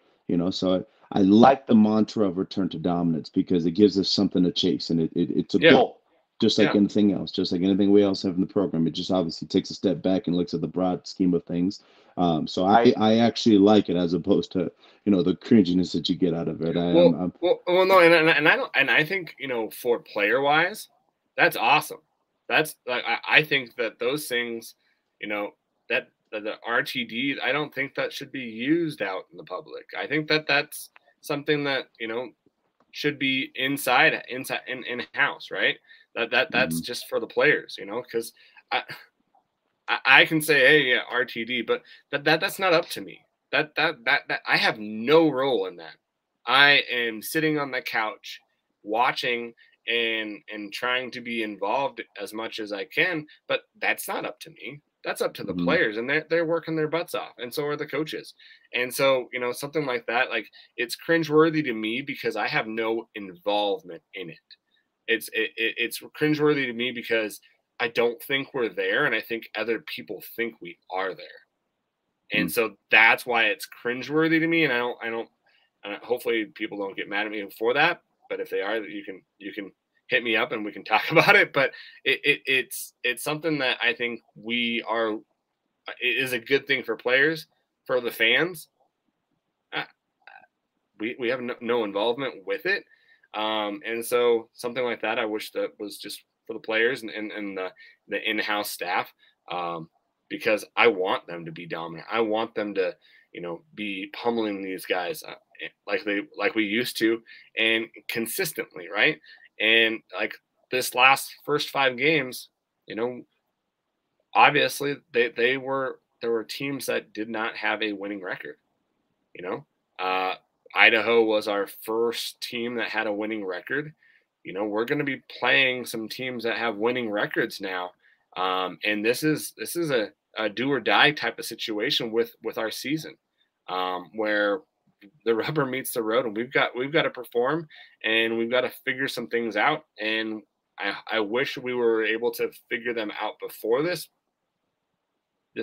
So I like the mantra of return to dominance because it gives us something to chase, and it's a yeah, goal, just like yeah. anything else, just like anything we else have in the program. It just obviously takes a step back and looks at the broad scheme of things. So I actually like it as opposed to the cringiness that you get out of it. Well, no, and I don't, and I think for player wise, that's awesome. That's like I think that those things, you know, that the RTD, I don't think that should be used out in the public. I think that that's something that should be inside in house, right? That's Mm-hmm. just for the players, because I, I can say, hey, yeah, RTD, but that's not up to me. That I have no role in that. I am sitting on the couch watching and trying to be involved as much as I can, but that's not up to me. That's up to the Mm-hmm. players, and they're working their butts off, and so are the coaches. And so, something like that, like it's cringeworthy to me because I have no involvement in it. It's cringeworthy to me because I don't think we're there, and I think other people think we are there, and so that's why it's cringeworthy to me. And hopefully people don't get mad at me for that. But if they are, you can hit me up and we can talk about it. But it's something that I think it is a good thing for players, for the fans. Uh, we have no involvement with it. And so something like that, I wish that was just for the players and the in-house staff, because I want them to be dominant. I want them to, be pummeling these guys like we used to, and consistently, right? And like this last first 5 games, obviously there were teams that did not have a winning record. You know, uh, Idaho was our first team that had a winning record. We're going to be playing some teams that have winning records now, and this is a do or die type of situation with our season, where the rubber meets the road, and we've got to perform, and we've got to figure some things out. And I wish we were able to figure them out before this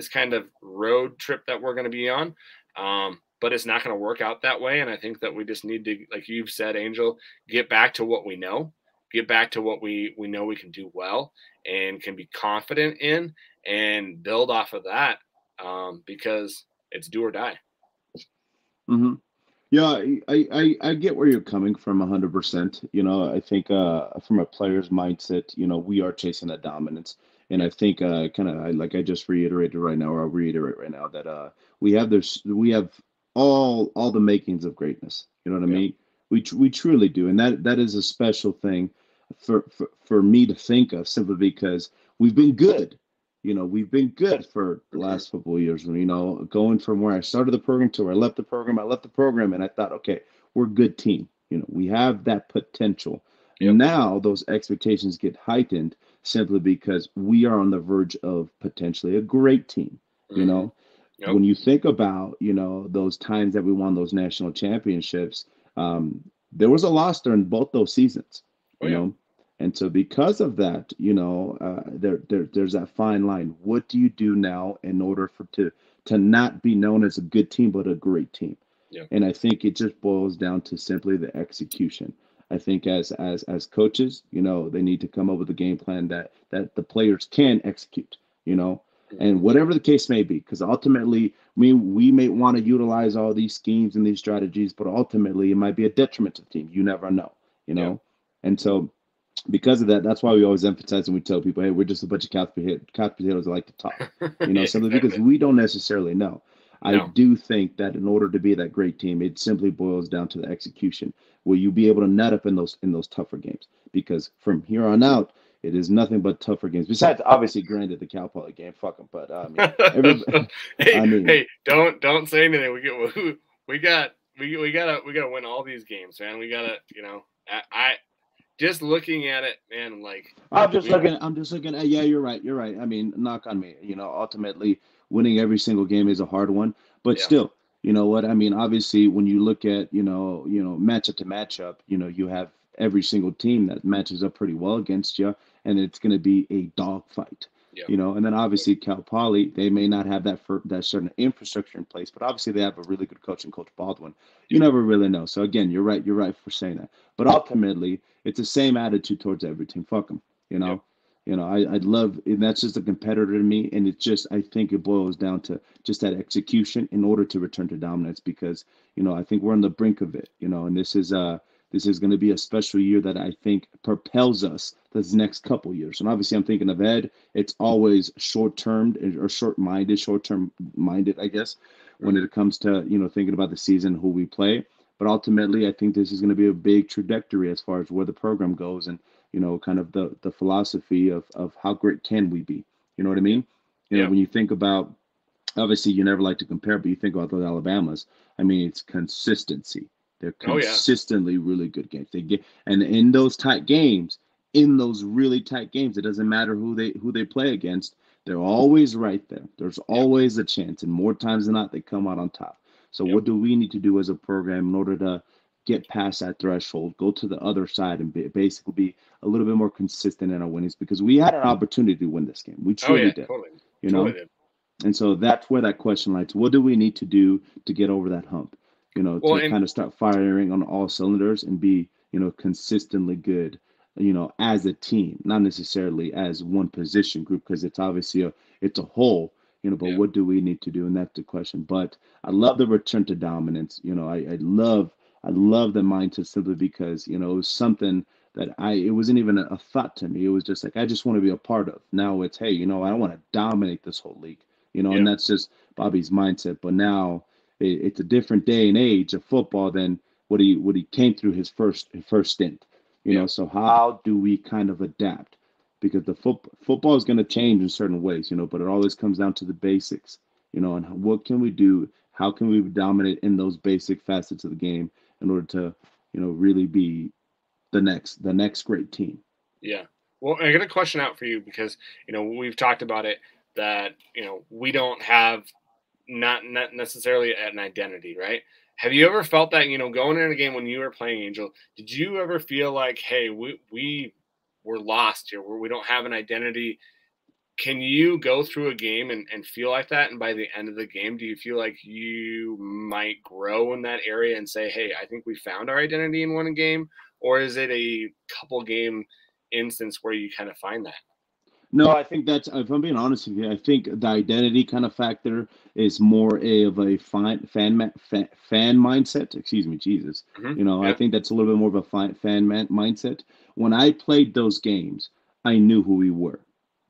kind of road trip that we're going to be on. But it's not going to work out that way. And I think that we just need to, like you've said, Angel, get back to what we know, get back to what we know we can do well and can be confident in, and build off of that, because it's do or die. Mm-hmm. Yeah, I get where you're coming from 100%. I think from a player's mindset, we are chasing that dominance. And I Yep. think kind of like I just reiterated right now, or I'll reiterate right now that we have all the makings of greatness. You know what I Yep. mean? We truly do, and that is a special thing for me to think of, simply because we've been good. We've been good for the Mm-hmm. last couple of years. Going from where I started the program to where I left the program, and I thought, okay, we're a good team. We have that potential. Yep. Now those expectations get heightened simply because we are on the verge of potentially a great team. You Mm-hmm. know, Yep. when you think about, those times that we won those national championships, there was a loss during both those seasons, Oh you yeah. know, and so because of that, there's that fine line. What do you do now in order to not be known as a good team, but a great team? Yep. And I think it just boils down to simply the execution. I think as coaches, they need to come up with a game plan that the players can execute, and Mm-hmm. whatever the case may be, because ultimately, we may want to utilize all these schemes and these strategies, but ultimately it might be a detriment to the team. You never know, you Yep. know. And so because of that, that's why we always emphasize and we tell people, hey, we're just a bunch of couch potatoes that like to talk, Yeah, simply because exactly. we don't necessarily know. I No. do think that in order to be that great team, it simply boils down to the execution. Will you be able to nut up in those tougher games? Because from here on out, it is nothing but tougher games. Besides, obviously, granted, the Cal Poly game, fuck them. But I mean, everybody, Hey, I mean, hey, don't say anything. We gotta win all these games, man. We gotta, I just looking at it, man. Like we, I'm just looking at, yeah, you're right. You're right. I mean, knock on me. Ultimately winning every single game is a hard one, but yeah, still, you know what? I mean, obviously when you look at, matchup to matchup, you have every single team that matches up pretty well against you, and it's going to be a dogfight. yeah, And then obviously Cal Poly, they may not have that certain infrastructure in place, but obviously they have a really good coach in Coach Baldwin. You yep, never really know. So again, you're right. You're right for saying that. But ultimately, it's the same attitude towards every team. Fuck them. You yep. know, I'd love, and that's just a competitor to me. And it's just, I think it boils down to just that execution in order to return to dominance, because, I think we're on the brink of it, and this is going to be a special year that I think propels us this next couple years. And obviously I'm thinking of Ed. It's always short-term or short-term minded, I guess, when Mm-hmm. it comes to, thinking about the season, who we play. But ultimately, I think this is going to be a big trajectory as far as where the program goes, and kind of the philosophy of how great can we be. You know what I mean? Yeah. When you think about, obviously you never like to compare, but you think about those Alabamas. I mean, it's consistency. They're Oh yeah. consistently really good games. They get, and in those tight games, in those really tight games, it doesn't matter who they play against. They're always right there. There's Yep. always a chance, and more times than not, they come out on top. So Yep. what do we need to do as a program in order to get past that threshold, go to the other side, and basically be a little bit more consistent in our winnings? Because we had an opportunity to win this game. We Oh truly yeah. did. Totally. You Totally know, did. and so that's where that question lies. What do we need to do to get over that hump? Well, To and kind of start firing on all cylinders and be, consistently good, as a team, not necessarily as one position group, because it's obviously it's a whole, but yeah. what do we need to do? And that's the question. But I love the return to dominance. I love the mindset simply because, it was something that it wasn't even a thought to me. It was just like, I just want to be a part of. Now it's, hey, I want to dominate this whole league, and Yeah. that's just Bobby's mindset. But now it's a different day and age of football than what he came through his first stint. Yeah. So how do we kind of adapt? Because the football is going to change in certain ways, but it always comes down to the basics, and what can we do? How can we dominate in those basic facets of the game in order to, really be the next great team? Yeah. Well, I got a question out for you because we've talked about it that we don't have not necessarily an identity, right? Have you ever felt that going in a game when you were playing Angel? Did you ever feel like, hey, we were lost here, where we don't have an identity? Can you go through a game and feel like that? And by the end of the game, do you feel like you might grow in that area and say, hey, I think we found our identity in one game? Or is it a couple game instance where you kind of find that? No, I think that's, if I'm being honest with you, I think the identity kind of factor is more of a fan mindset. Excuse me, Jesus. I Yeah. think that's a little bit more of a fan mindset. When I played those games, I knew who we were.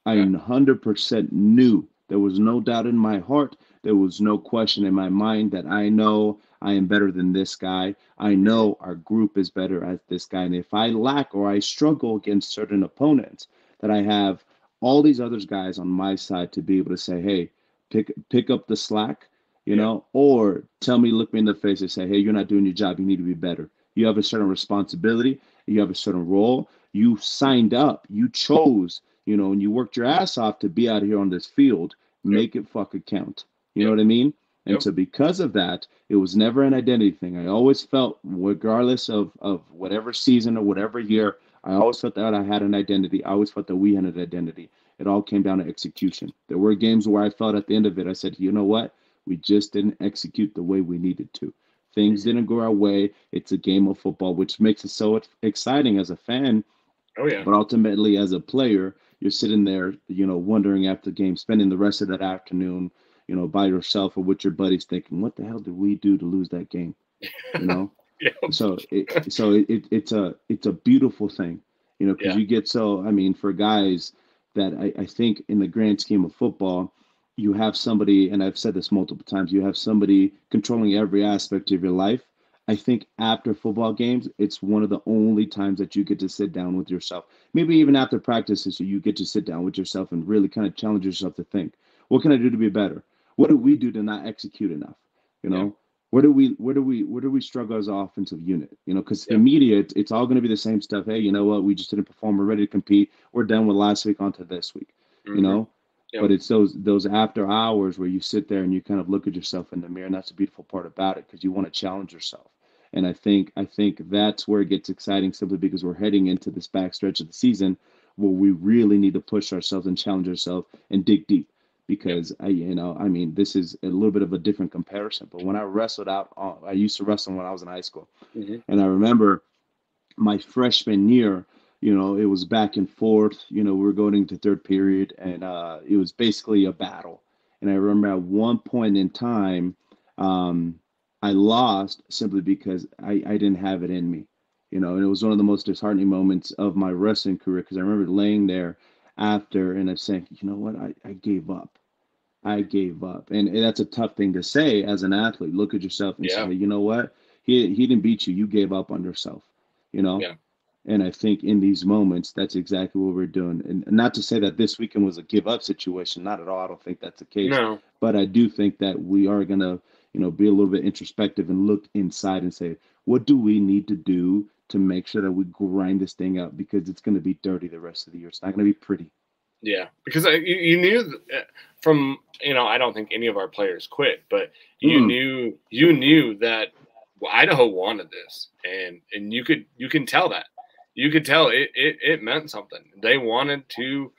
I Okay. 100% knew. There was no doubt in my heart. There was no question in my mind that I know I am better than this guy. I Hmm. know our group is better as this guy. And if I lack or I struggle against certain opponents, that I have all these other guys on my side to be able to say, hey, pick up the slack, Yeah. or tell me, look me in the face and say, hey, you're not doing your job. You need to be better. You have a certain responsibility. You have a certain role. You signed up. You chose, and you worked your ass off to be out here on this field. Yep. Make it fucking count. You know Yep. what I mean? And Yep. so because of that, it was never an identity thing. I always felt, regardless of whatever season or whatever year, I always felt that I had an identity. I always felt that we had an identity. It all came down to execution. There were games where I felt at the end of it, I said, you know what? We just didn't execute the way we needed to. Things Hmm. didn't go our way. It's a game of football, which makes it so exciting as a fan. Oh yeah. But ultimately, as a player, you're sitting there, wondering after the game, spending the rest of that afternoon, by yourself or with your buddies, thinking, what the hell did we do to lose that game? You know, Yep. so it's a beautiful thing, because Yeah. you get, so I mean, for guys that I think in the grand scheme of football, you have somebody, and I've said this multiple times, you have somebody controlling every aspect of your life. I think after football games, it's one of the only times that you get to sit down with yourself. Maybe even after practices, so you get to sit down with yourself and really kind of challenge yourself to think, what can I do to be better? What do we do to not execute enough? You Yeah. know, where do we struggle as an offensive unit? Because the Yeah. media, it's all going to be the same stuff. Hey, you know what? We just didn't perform. We're ready to compete. We're done with last week, on to this week. You Hmm. know, Yep. but it's those after hours where you sit there and you kind of look at yourself in the mirror, and that's the beautiful part about it, because you want to challenge yourself. And I think that's where it gets exciting, simply because we're heading into this backstretch of the season where we really need to push ourselves and challenge ourselves and dig deep, Yep. because I mean, this is a little bit of a different comparison. But when I wrestled out, I used to wrestle when I was in high school, Hmm. and I remember my freshman year, it was back and forth. We were going into third period, and it was basically a battle. And I remember at one point in time, um, I lost simply because I didn't have it in me. And it was one of the most disheartening moments of my wrestling career, because I remember laying there after and I'm saying, you know what, I gave up. I Hmm. gave up. And that's a tough thing to say as an athlete. Look at yourself and say, Yeah. hey, you know what? He didn't beat you. You gave up on yourself, you know. Yeah. And I think in these moments, that's exactly what we're doing. And not to say that this weekend was a give up situation, not at all. I don't think that's the case. No. But I do think that we are gonna, be a little bit introspective and look inside and say, what do we need to do to make sure that we grind this thing out, because it's gonna be dirty the rest of the year. It's not gonna be pretty. Yeah, because you knew from I don't think any of our players quit, but Mm, you knew that Idaho wanted this, and you can tell that you could tell it meant something. They wanted to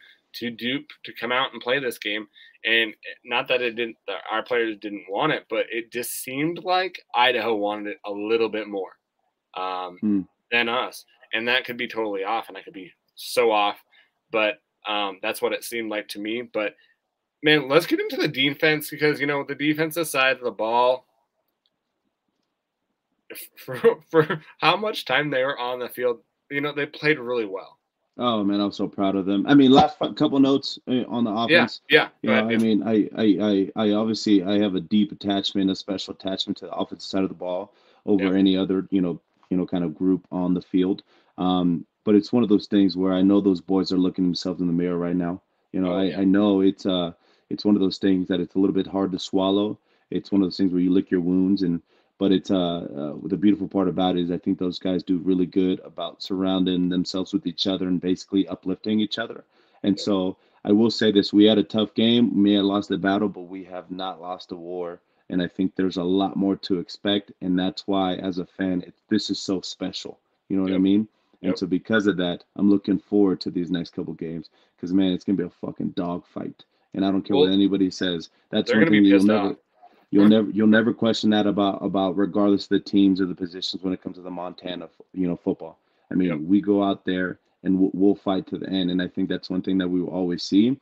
come out and play this game, and not that it didn't that our players didn't want it, but it just seemed like Idaho wanted it a little bit more um, mm. than us, and that could be totally off, and I could be so off, but that's what it seemed like to me. But man, let's get into the defense because the defensive side of the ball for how much time they were on the field, they played really well. Oh man, I'm so proud of them. I mean, last couple notes on the Yeah, offense. yeah. Go ahead. I Yeah, mean, I obviously I have a deep attachment, a special attachment to the offensive side of the ball yeah, over any other, kind of group on the field. But it's one of those things where I know those boys are looking themselves in the mirror right now. oh yeah, I know it's one of those things that it's a little bit hard to swallow. It's one of those things where you lick your wounds, and but it's the beautiful part about it is I think those guys do really good about surrounding themselves with each other and basically uplifting each other. And yeah, so I will say this: we had a tough game. We may have lost the battle, but we have not lost the war. And I think there's a lot more to expect, and that's why, as a fan, this is so special. You know what I yep, mean? And yep. so because of that, I'm looking forward to these next couple games because man, it's gonna be a fucking dogfight. And I don't care what Well, anybody says. That's they're one gonna be thing that pissed off. you'll never question that about regardless of the teams or the positions when it comes to the Montana football. I Yep, mean, we go out there and we'll fight to the end, and I think that's one thing that we will always see.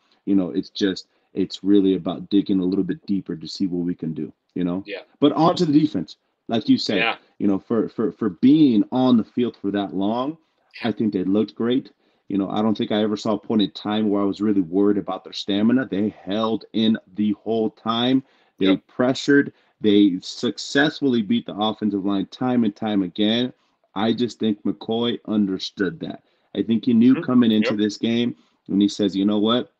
It's really about digging a little bit deeper to see what we can do. yeah, But on to the defense, like you said, yeah, for being on the field for that long, I think they looked great. I don't think I ever saw a point in time where I was really worried about their stamina. They held in the whole time. They yep, pressured. They successfully beat the offensive line time and time again. I just think McCoy understood that. I think he knew coming into yep, this game when he says, you know what?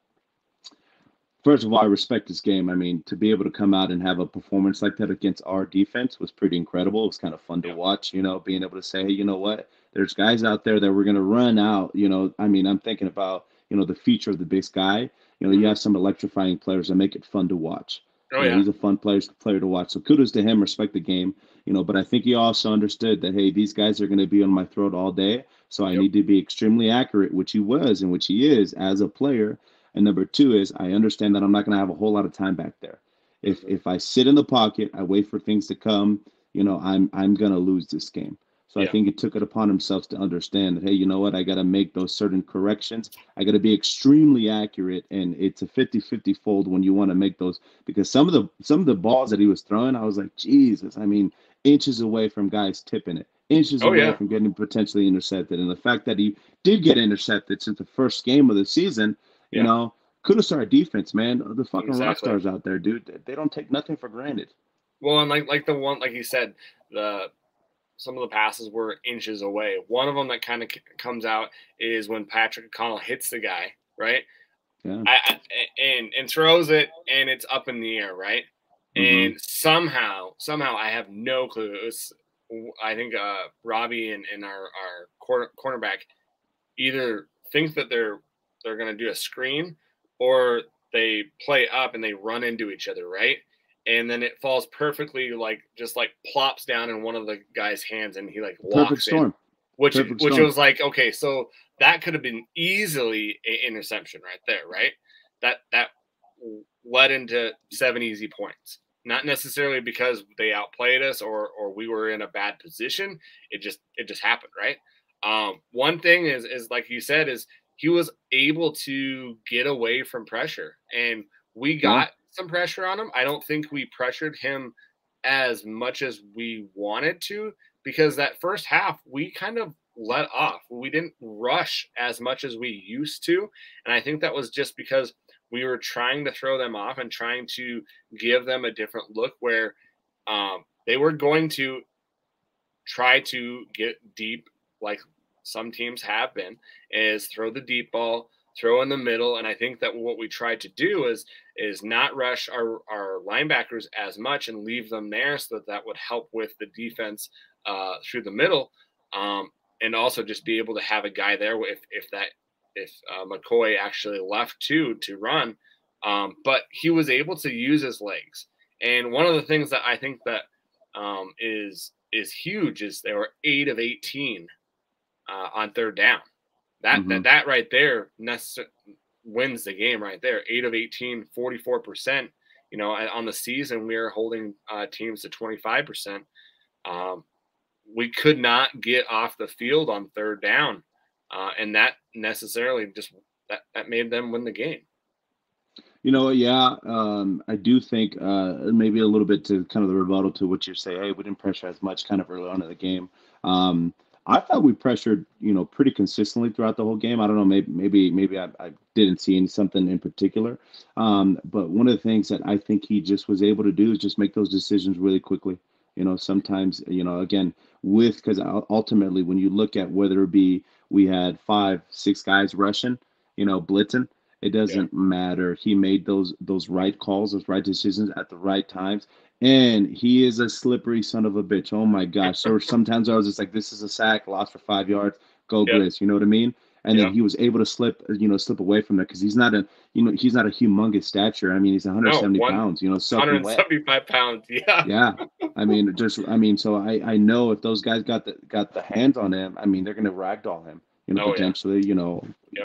First of all, I respect this game. I mean, to be able to come out and have a performance like that against our defense was pretty incredible. It was kind of fun to yep. watch, being able to say, hey, you know what? There's guys out there that we're going to run out. I mean, I'm thinking about, the future of the big sky. You Hmm. have some electrifying players that make it fun to watch. Oh yeah, He's a fun player to watch. So kudos to him. Respect the game. But I think he also understood that, hey, these guys are going to be on my throat all day. So I yep, need to be extremely accurate, which he was and which he is as a player. And number two is I understand that I'm not going to have a whole lot of time back there. If hmm, if I sit in the pocket, I wait for things to come, I'm going to lose this game. So I yeah, think he took it upon himself to understand that, hey, you know what? I got to make those certain corrections. I got to be extremely accurate, and it's a 50-50 fold when you want to make those, because some of the balls that he was throwing, I was like, Jesus, I mean, inches away from guys tipping it, inches oh away yeah, from getting potentially intercepted. And the fact that he did get intercepted since the first game of the season, you yeah, know, kudos to our defense, man. The fucking rock exactly. stars out there, dude. They don't take nothing for granted. Well, and like the one, like you said, the some of the passes were inches away. One of them that kind of comes out is when Patrick O'Connell hits the guy, right? Yeah. And throws it, and it's up in the air, right? Mm-hmm. And somehow I have no clue. It was, I think, Robbie and our cornerback either think that they're going to do a screen, or they play up and they run into each other, right? And then it falls perfectly, like just like plops down in one of the guy's hands, and he like Perfect locks it, storm. Perfect which storm. was like, okay, so that could have been easily an interception right there, right? That led into 7 easy points. Not necessarily because they outplayed us or we were in a bad position. It just happened, right? One thing is like you said, is he was able to get away from pressure, and we Yeah. got some pressure on him. I don't think we pressured him as much as we wanted to, because that first half we kind of let off. We didn't rush as much as we used to, and I think that was just because we were trying to throw them off and trying to give them a different look where they were going to try to get deep like some teams have been, is throw the deep ball, throw in the middle. And I think that what we tried to do is not rush our linebackers as much and leave them there, so that would help with the defense through the middle. And also just be able to have a guy there if McCoy actually left to run. But he was able to use his legs. And one of the things that I think that is huge is they were 8 of 18 on third down. That right there wins the game right there. 8 of 18, 44%. On the season, we are holding teams to 25%. We could not get off the field on third down. And that necessarily just that made them win the game. Yeah, I do think maybe a little bit to kind of the rebuttal to what you're saying. Hey, we didn't pressure as much kind of early on in the game. I thought we pressured, pretty consistently throughout the whole game. I don't know, maybe I didn't see something in particular. But one of the things that I think he just was able to do is just make those decisions really quickly. Sometimes, again, because ultimately when you look at whether it be we had 5-6 guys rushing, blitzing, it doesn't matter. He made those right calls, those right decisions at the right times. And he is a slippery son of a bitch. Oh my gosh. There were sometimes I was just like, this is a sack, lost for 5 yards, go Grizz. You know what I mean? And then he was able to slip away from that because he's not a humongous stature. I mean, he's 170 pounds, soaking wet. 175 pounds. Yeah. Yeah. So I know if those guys got the hands on him, I mean, they're going to ragdoll him. Potentially,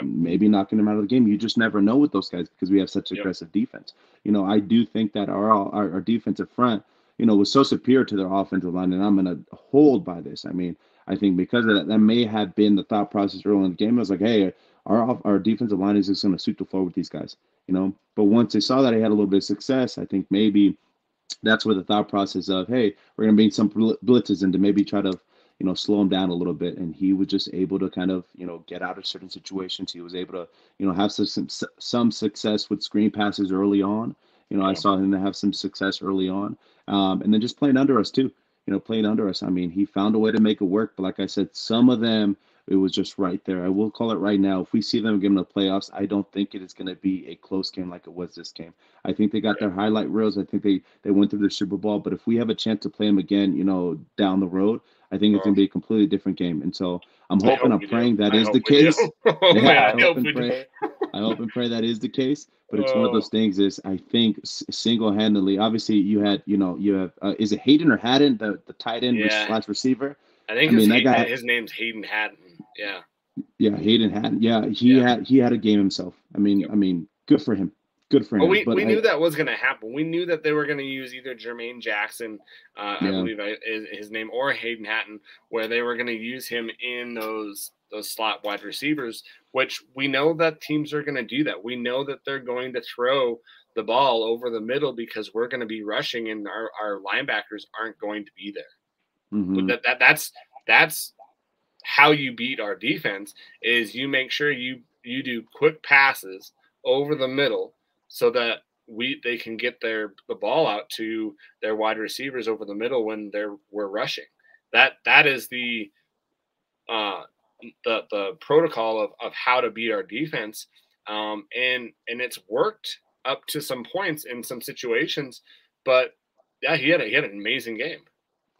maybe knocking him out of the game. You just never know with those guys because we have such aggressive defense. I do think that our defensive front, was so superior to their offensive line, and I'm going to hold by this. I mean, I think because of that may have been the thought process early in the game. I was like, hey, our defensive line is just going to sweep the floor with these guys, But once they saw that he had a little bit of success, I think maybe that's where the thought process of, hey, we're going to bring some blitzes in to maybe try to slow him down a little bit. And he was just able to kind of, get out of certain situations. He was able to, have some success with screen passes early on. I saw him to have some success early on. And then just playing under us too, playing under us. I mean, he found a way to make it work. But like I said, some of them, it was just right there. I will call it right now. If we see them again in the playoffs, I don't think it is going to be a close game like it was this game. I think they got their highlight reels. I think they went through the Super Bowl. But if we have a chance to play them again, down the road, I think it's going to be a completely different game. And so I'm hoping, I'm praying that is the case. I hope and pray that is the case. But it's one of those things is I think single-handedly, obviously you have, is it Hayden or Haddon, the tight end / receiver? I think his name's Hayden Haddon. Yeah. Yeah, Hayden Haddon. Yeah, he had a game himself. I mean, good for him. Good for him. We knew that was going to happen. We knew that they were going to use either Jermaine Jackson, I believe is his name, or Hayden Haddon, where they were going to use him in those slot wide receivers, which we know that teams are going to do that. We know that they're going to throw the ball over the middle because we're going to be rushing and our linebackers aren't going to be there. Mm-hmm. That's how you beat our defense is you make sure you do quick passes over the middle so that they can get the ball out to their wide receivers over the middle when we're rushing. That is the protocol of how to beat our defense. And it's worked up to some points in some situations, but yeah, he had an amazing game.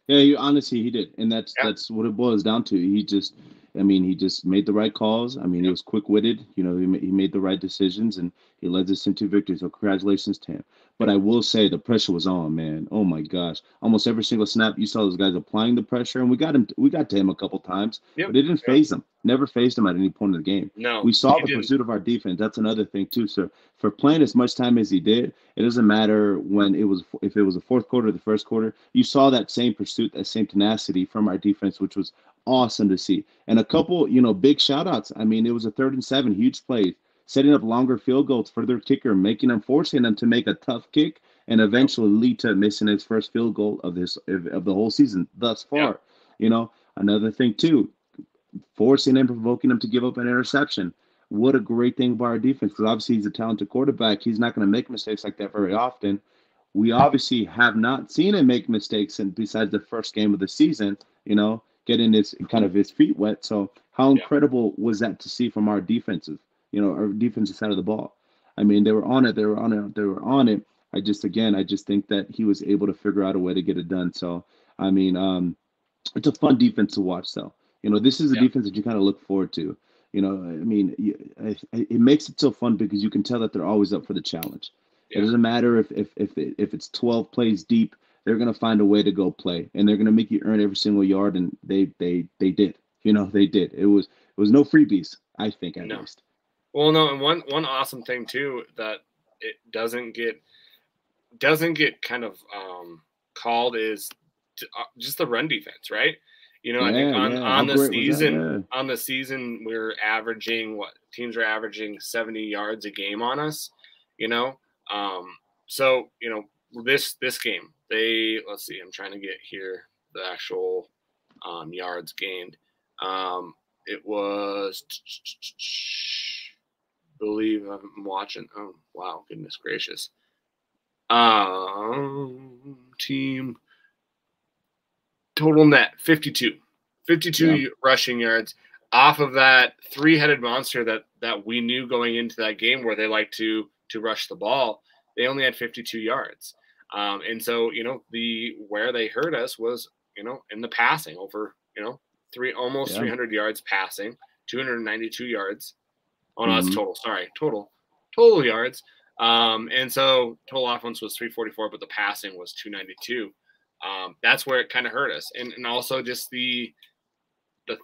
Yeah, honestly, he did, and that's what it boils down to. He just made the right calls. I mean, he was quick-witted. He made the right decisions, and he led us into victory. So congratulations to him. But I will say the pressure was on, man. Oh my gosh! Almost every single snap, you saw those guys applying the pressure, and we got to him a couple times, but it didn't phase him. Never phased him at any point in the game. No, we saw the pursuit of our defense. That's another thing too. So for playing as much time as he did, it doesn't matter if it was the fourth quarter or the first quarter. You saw that same pursuit, that same tenacity from our defense, which was awesome to see. And a couple, big shout outs. I mean, it was a 3rd and 7, huge plays, setting up longer field goals for their kicker, forcing them to make a tough kick and eventually lead to missing his first field goal of the whole season thus far. Another thing too, forcing and provoking him to give up an interception. What a great thing by our defense, because obviously he's a talented quarterback. He's not going to make mistakes like that very often. We obviously have not seen him make mistakes besides the first game of the season, getting his kind of his feet wet. So how Yeah. incredible was that to see from our our defensive side of the ball? I mean, they were on it, they were on it, they were on it. I just think that he was able to figure out a way to get it done. So, I mean, it's a fun defense to watch, though. This is a Yeah. defense that you kind of look forward to. I mean, it makes it so fun because you can tell that they're always up for the challenge. It Yeah. doesn't matter if it's 12 plays deep, they're gonna find a way to go play, and they're gonna make you earn every single yard, and they did. They did. It was no freebies, I think, at No. least. Well, no, and one awesome thing too that it doesn't get kind of called is just the run defense, right? I think Yeah, on yeah. How great was that? Yeah. on the season we're averaging what teams are averaging 70 yards a game on us, you know. So this game let's see, I'm trying to get here the actual yards gained. It was believe I'm watching. Oh wow, goodness gracious. Team total net 52 Yeah. rushing yards off of that three-headed monster that we knew going into that game where they like to rush the ball. They only had 52 yards. And so, the where they hurt us was, in the passing over, almost Yeah. 300 yards passing, 292 yards. Oh no, that's Hmm. total. Sorry, total yards. And so total offense was 344, but the passing was 292. That's where it kind of hurt us, and also just the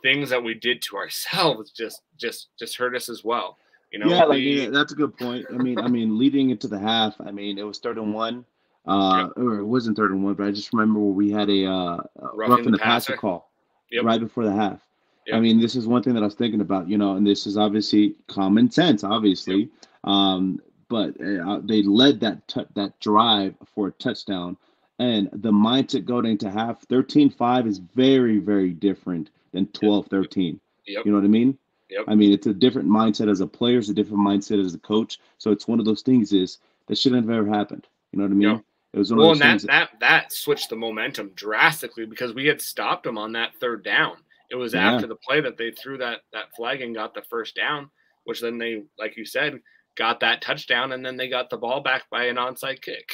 things that we did to ourselves just hurt us as well. Yeah, like The that's a good point. I mean, leading into the half, I mean, it was 3rd and 1, Yep, or it wasn't 3rd and 1, but I just remember where we had a roughing rough in the the passer passer. call Yep, right before the half. I yep, mean, this is one thing that I was thinking about, and this is obviously common sense, yep, obviously, but they led that drive for a touchdown, and the mindset going into half 13-5 is very, very different than yep, 12-13. yep, You know what I mean? yep, I mean, it's a different mindset as a player, it's a different mindset as a coach. So it's one of those things is that shouldn't have ever happened. You know what I yep. mean? It was one of Well, those and things that switched the momentum drastically because we had stopped them on that third down. It was yeah. after the play that they threw that flag and got the first down, which then they, like you said, got that touchdown, and then they got the ball back by an onside kick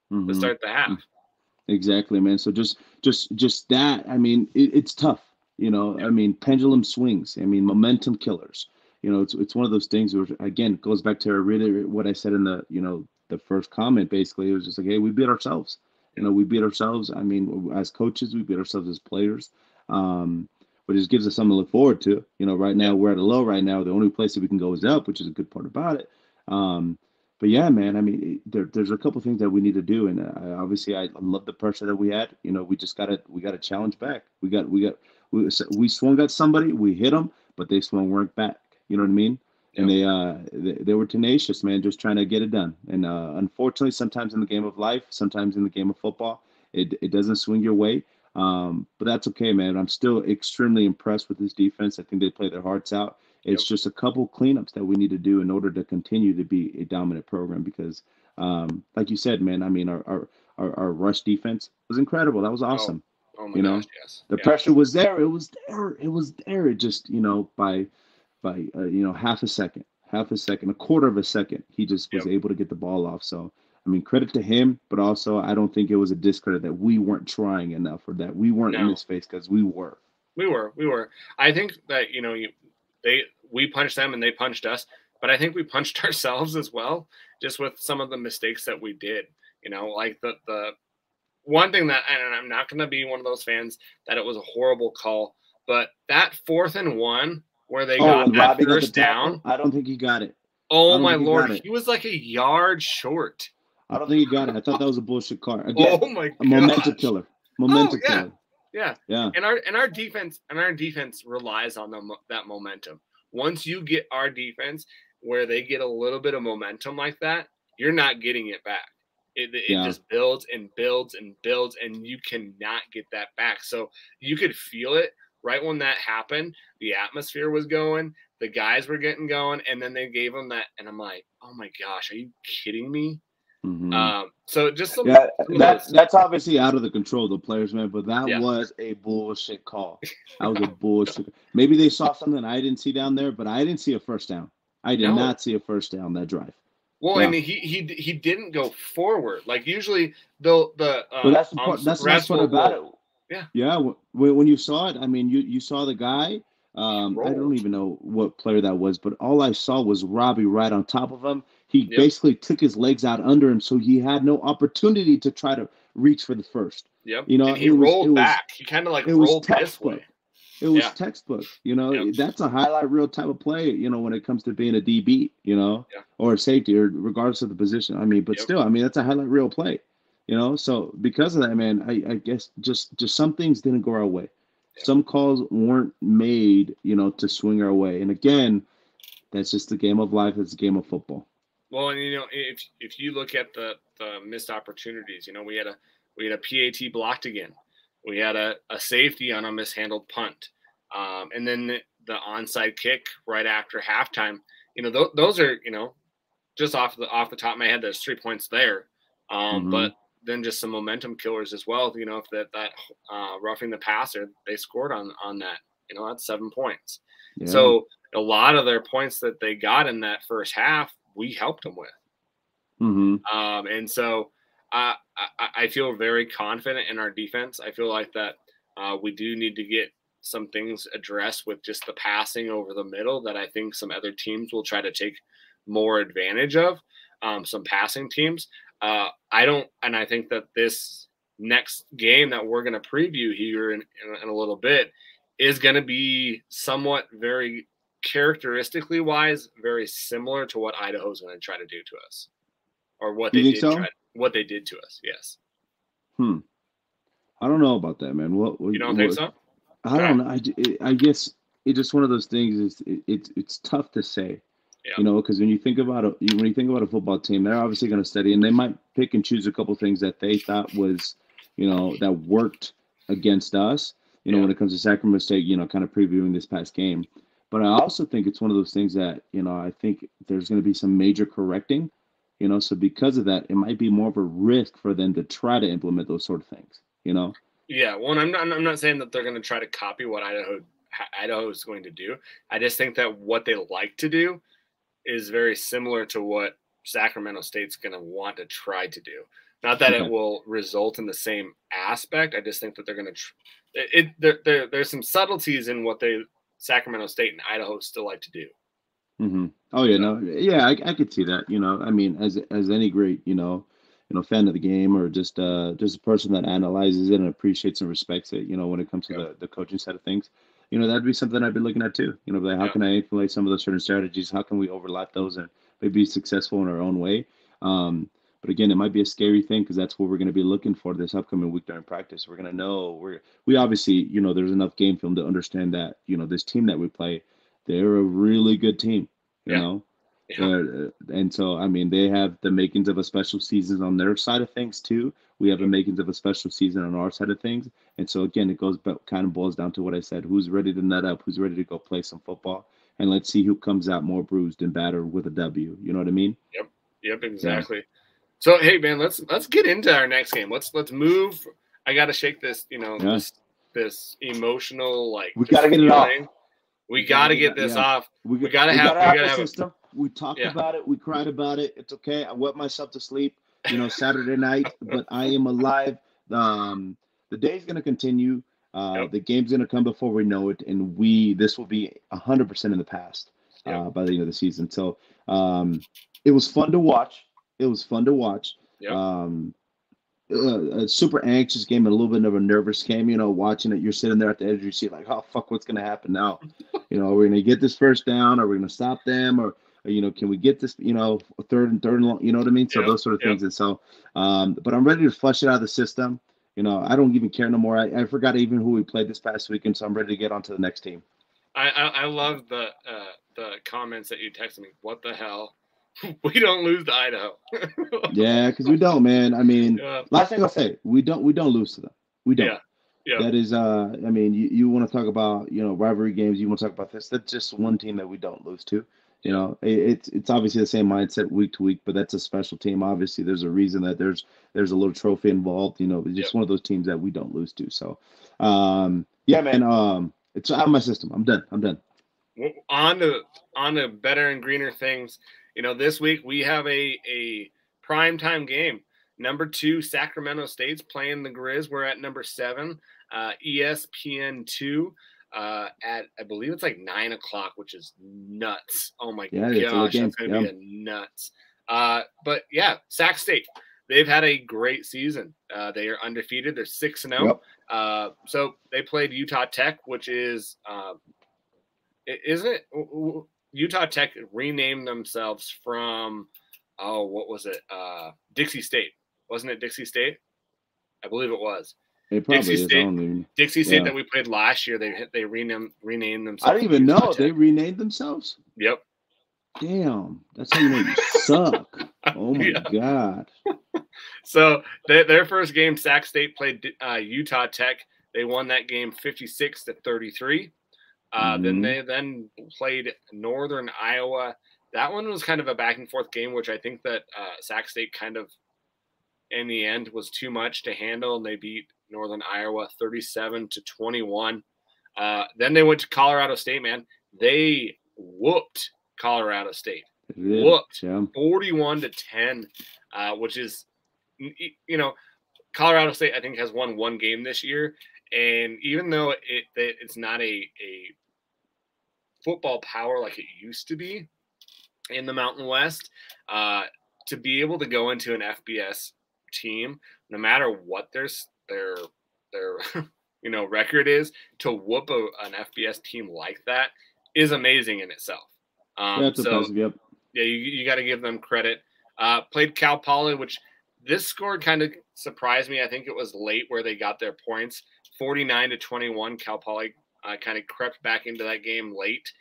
to Hmm. start the half. Exactly, man. So just that. I mean, it's tough. I Yep, mean, pendulum swings. I mean, momentum killers. It's one of those things where again it goes back to really what I said in the first comment. Basically, it was just like, hey, we beat ourselves. yep, We beat ourselves. I mean, as coaches, we beat ourselves as players. But it just gives us something to look forward to. Right now yep, we're at a low right now. The only place that we can go is up, which is a good part about it. But yeah, man, I mean, there's a couple things that we need to do, and obviously, I love the pressure that we had. We got to challenge back. We swung at somebody, we hit them, but they swung right back. You know what I mean? And yep, they were tenacious, man, just trying to get it done. And unfortunately, sometimes in the game of life, sometimes in the game of football, it doesn't swing your way. But that's okay, man. I'm still extremely impressed with this defense. I think they play their hearts out. It's yep. just a couple cleanups that we need to do in order to continue to be a dominant program because, like you said, man, I mean, our rush defense was incredible. That was Oh, awesome. oh my You gosh, know, yes, the yeah, pressure was there. It was there. It was there. It just, by half a second, a quarter of a second, he just was yep. able to get the ball off. So, I mean, credit to him, but also I don't think it was a discredit that we weren't trying enough or that we weren't in No, his face because we were. we were. I think that we punched them and they punched us, but I think we punched ourselves as well, just with some of the mistakes that we did. Like the one thing that, and I'm not going to be one of those fans that it was a horrible call, but that 4th and 1 where they Oh, got when that Robbie got the first tackle, down. I don't think he got it. I Oh don't my think he lord, got it. he was like a yard short. I don't think he got it. I thought that was a bullshit card. Again, Oh my a momentum gosh. killer. Oh Momentum yeah, killer. yeah. Yeah. And our defense relies on that momentum. Once you get our defense where they get a little bit of momentum like that, you're not getting it back. It Yeah. just builds and builds and builds, and you cannot get that back. So you could feel it right when that happened. The atmosphere was going, the guys were getting going, and then they gave them that, and I'm like, oh my gosh, are you kidding me? Mm-hmm. So just some of those. That's obviously out of the control of the players, man. But that Yeah. was a bullshit call. That was a bullshit. Maybe they saw something I didn't see down there, but I didn't see a first down. I did No. not see a first down that drive. Well, and he didn't go forward. Like usually the But that's the part. That's the nice part about it. Yeah. Yeah. When you saw it, I mean, you saw the guy. I don't even know what player that was, but all I saw was Robbie right on top of him. He basically took his legs out under him, so he had no opportunity to try to reach for the first. Yep. You know, and he rolled back. He kind of like rolled this way. It was textbook. You know, that's a highlight reel type of play. You know, when it comes to being a DB, you know, or a safety, or regardless of the position. I mean, but still, I mean, that's a highlight reel play. You know, so because of that, man, I guess just some things didn't go our way. Some calls weren't made, you know, to swing our way. And again, that's just the game of life. It's a game of football. Well, and you know, if you look at the missed opportunities, you know, we had a PAT blocked again. We had a safety on a mishandled punt, and then the onside kick right after halftime. You know, those are, you know, just off the top of my head, there's 3 points there, but then just some momentum killers as well. You know, if that roughing the passer, they scored on that. You know, that's 7 points. Yeah. So a lot of their points that they got in that first half, we helped them with. And so I feel very confident in our defense. I feel like that we do need to get some things addressed with just the passing over the middle that I think some other teams will try to take more advantage of. Some passing teams. I think that this next game that we're going to preview here in a little bit is going to be somewhat very characteristically wise, very similar to what Idaho's going to try to do to us, or what they did. What they did to us. Yes. I don't know about that, man. You don't think so? I don't know. I guess it's just one of those things. It's tough to say. Yeah. You know, because when you think about a football team, they're obviously going to study, and they might pick and choose a couple things that they thought was, you know, that worked against us. You know, when it comes to Sacramento State, you know, kind of previewing this past game. But I also think it's one of those things that, you know, I think there's going to be some major correcting. You know, so because of that, it might be more of a risk for them to try to implement those sort of things. You know. Yeah. Well, I'm not saying that they're going to try to copy what Idaho is going to do. I just think that what they like to do is very similar to what Sacramento State's going to want to try to do. Not that it will result in the same aspect. I just think that they're going to there's some subtleties in what Sacramento State and Idaho still like to do. Oh yeah, I could see that. You know, I mean, as any great, you know, fan of the game, or just a person that analyzes it and appreciates and respects it. You know, when it comes to the coaching side of things. You know, that'd be something I'd be looking at too. You know, like how can I implement some of those certain strategies? How can we overlap those and maybe be successful in our own way? But again, it might be a scary thing because that's what we're going to be looking for this upcoming week during practice. We're going to know we obviously, you know, there's enough game film to understand that, you know, this team that we play, they're a really good team, you know. Yeah. And so, I mean, they have the makings of a special season on their side of things too. We have the makings of a special season on our side of things. And so, again, it kind of boils down to what I said. Who's ready to nut up? Who's ready to go play some football? And let's see who comes out more bruised and battered with a W. You know what I mean? Yep, exactly. Yeah. So, hey, man, let's get into our next game. Let's move. I got to shake this, you know, this emotional, like. We got to get it off. We got to get this off. We got to have a system. We talked about it. We cried about it. It's okay. I wet myself to sleep, you know, Saturday night, but I am alive. The day's going to continue. The game's going to come before we know it. And this will be 100% in the past by the end of the season. So it was fun to watch. A super anxious game and a little bit of a nervous game, you know, watching it. You're sitting there at the edge of your seat like, oh, fuck, what's going to happen now? You know, are we going to get this first down? Are we going to stop them? Or, you know, can we get this, you know, third and long, you know what I mean? So those sort of things. And so, but I'm ready to flush it out of the system. You know, I don't even care no more. I forgot even who we played this past weekend, so I'm ready to get on to the next team. I love the comments that you texted me. What the hell? We don't lose to Idaho. Yeah, because we don't, man. I mean, last thing I'll say, we don't lose to them. We don't. Yeah. That is, I mean, you want to talk about, you know, rivalry games. You want to talk about this. That's just one team that we don't lose to. You know, it's obviously the same mindset week to week, but that's a special team. Obviously, there's a reason that there's a little trophy involved. You know, it's Yep. just one of those teams that we don't lose to. So, yeah, man. It's out of my system. I'm done. I'm done. On to better and greener things. You know, this week we have a primetime game. Number 2, Sacramento State's playing the Grizz. We're at number 7, ESPN2. At I believe it's like 9 o'clock, which is nuts. Oh my Yeah, it's a late gosh, game. that's gonna Yeah. be a nuts. But yeah, Sac State. They've had a great season. They are undefeated. They're 6-0. Yep. So they played Utah Tech, which is isn't it? Utah Tech renamed themselves from what was it? Dixie State, wasn't it? Dixie State, I believe it was. It Dixie probably is. I State. don't even. Dixie State Yeah. that we played last year. They renamed I themselves. didn't even Utah know Tech. they renamed themselves. Yep. Damn, that's how you know you suck. Oh my Yeah. god. So their first game, Sac State played Utah Tech. They won that game 56-33. Then they played Northern Iowa. That one was kind of a back and forth game, which I think that Sac State kind of, in the end, was too much to handle, and they beat Northern Iowa 37-21. Then they went to Colorado State, man. They whooped Colorado State. Whooped 41-10, which is, you know, Colorado State, I think, has won one game this year. And even though it's not a football power like it used to be in the Mountain West, to be able to go into an FBS team, no matter what their record is, to whoop an FBS team like that is amazing in itself. That's impressive. Yep. Yeah, you got to give them credit. Played Cal Poly, which this score kind of surprised me. I think it was late where they got their points. 49-21. Cal Poly kind of crept back into that game late.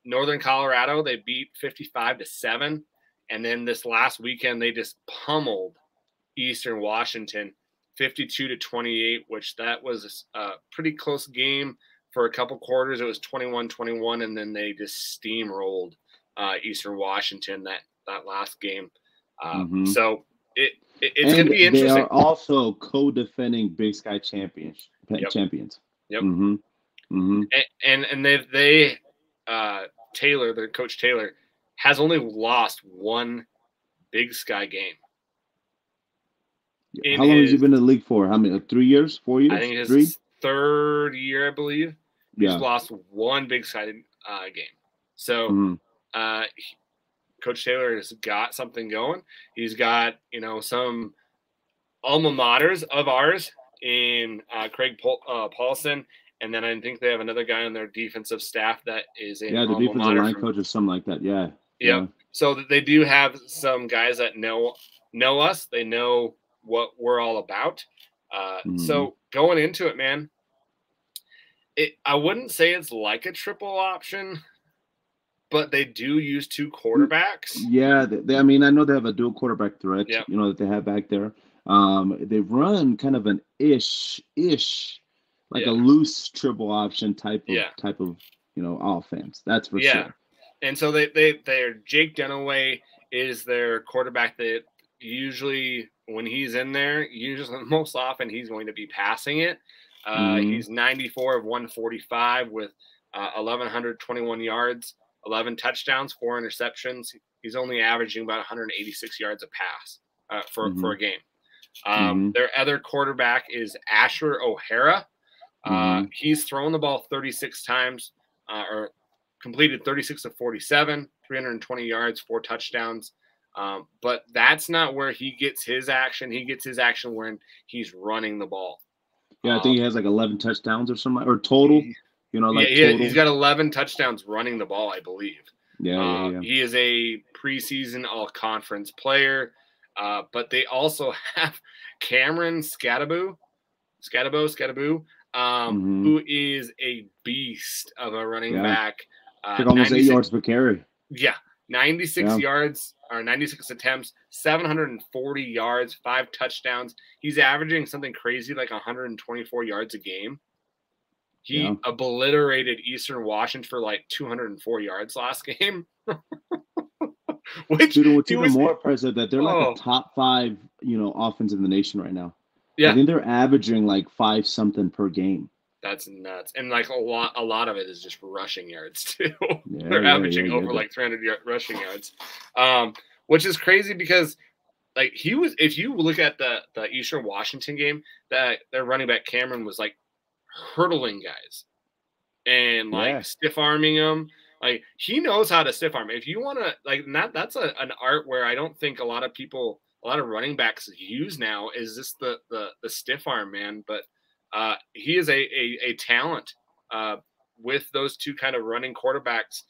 Northern Colorado, they beat 55-7. And then this last weekend, they just pummeled Eastern Washington 52-28, which that was a pretty close game for a couple quarters. It was 21-21, and then they just steamrolled Eastern Washington that last game. So it's going to be interesting. They are also co-defending Big Sky champions. Yep. Yep. And they Taylor, their coach Taylor, has only lost one Big Sky game. How long has he been in the league for? How many? Like 3 years? 4 years? I think it's his third year, I believe. He's lost one Big Sky game. So Coach Taylor has got something going. He's got, some alma maters of ours in Craig Paulson, and then I think they have another guy on their defensive staff that is in the defensive line coach or something like that. Yeah. So they do have some guys that know us. They know what we're all about. So going into it, man, I wouldn't say it's like a triple option, but they do use two quarterbacks. Yeah, I mean, I know they have a dual quarterback threat, that they have back there. They run kind of an ish, like a loose triple option type of offense. That's for sure. And so they're Jake Dunaway is their quarterback that usually when he's in there, most often he's going to be passing it. He's 94 of 145 with 1,121 yards, 11 touchdowns, 4 interceptions. He's only averaging about 186 yards a pass for a game. Their other quarterback is Asher O'Hara. He's thrown the ball 36 times or completed 36 of 47, 320 yards, 4 touchdowns. But that's not where he gets his action. He gets his action when he's running the ball. Yeah, I think he has like 11 touchdowns or something, or total. Total. He's got 11 touchdowns running the ball, I believe. Yeah. He is a preseason all-conference player, but they also have Cameron Scadaboo, who is a beast of a running back. Almost 8 yards per carry. Yeah, 96 yards or 96 attempts, 740 yards, 5 touchdowns. He's averaging something crazy like 124 yards a game. He obliterated Eastern Washington for like 204 yards last game. which Dude, and what's he even was. more impressive that they're like a Oh, top five, offense in the nation right now. I yeah, think they're averaging like five something per game. that's nuts. And like a lot of it is just rushing yards too. Yeah, They're yeah, yeah, averaging yeah. over like 300 rushing yards, which is crazy because like he was. If you look at the Eastern Washington game, that their running back Cameron was like hurdling guys and like Yeah. stiff arming them. Like he knows how to stiff arm. If you want to like not that's an art where I don't think a lot of running backs use now is just the stiff arm, man. But he is a talent with those two kind of running quarterbacks.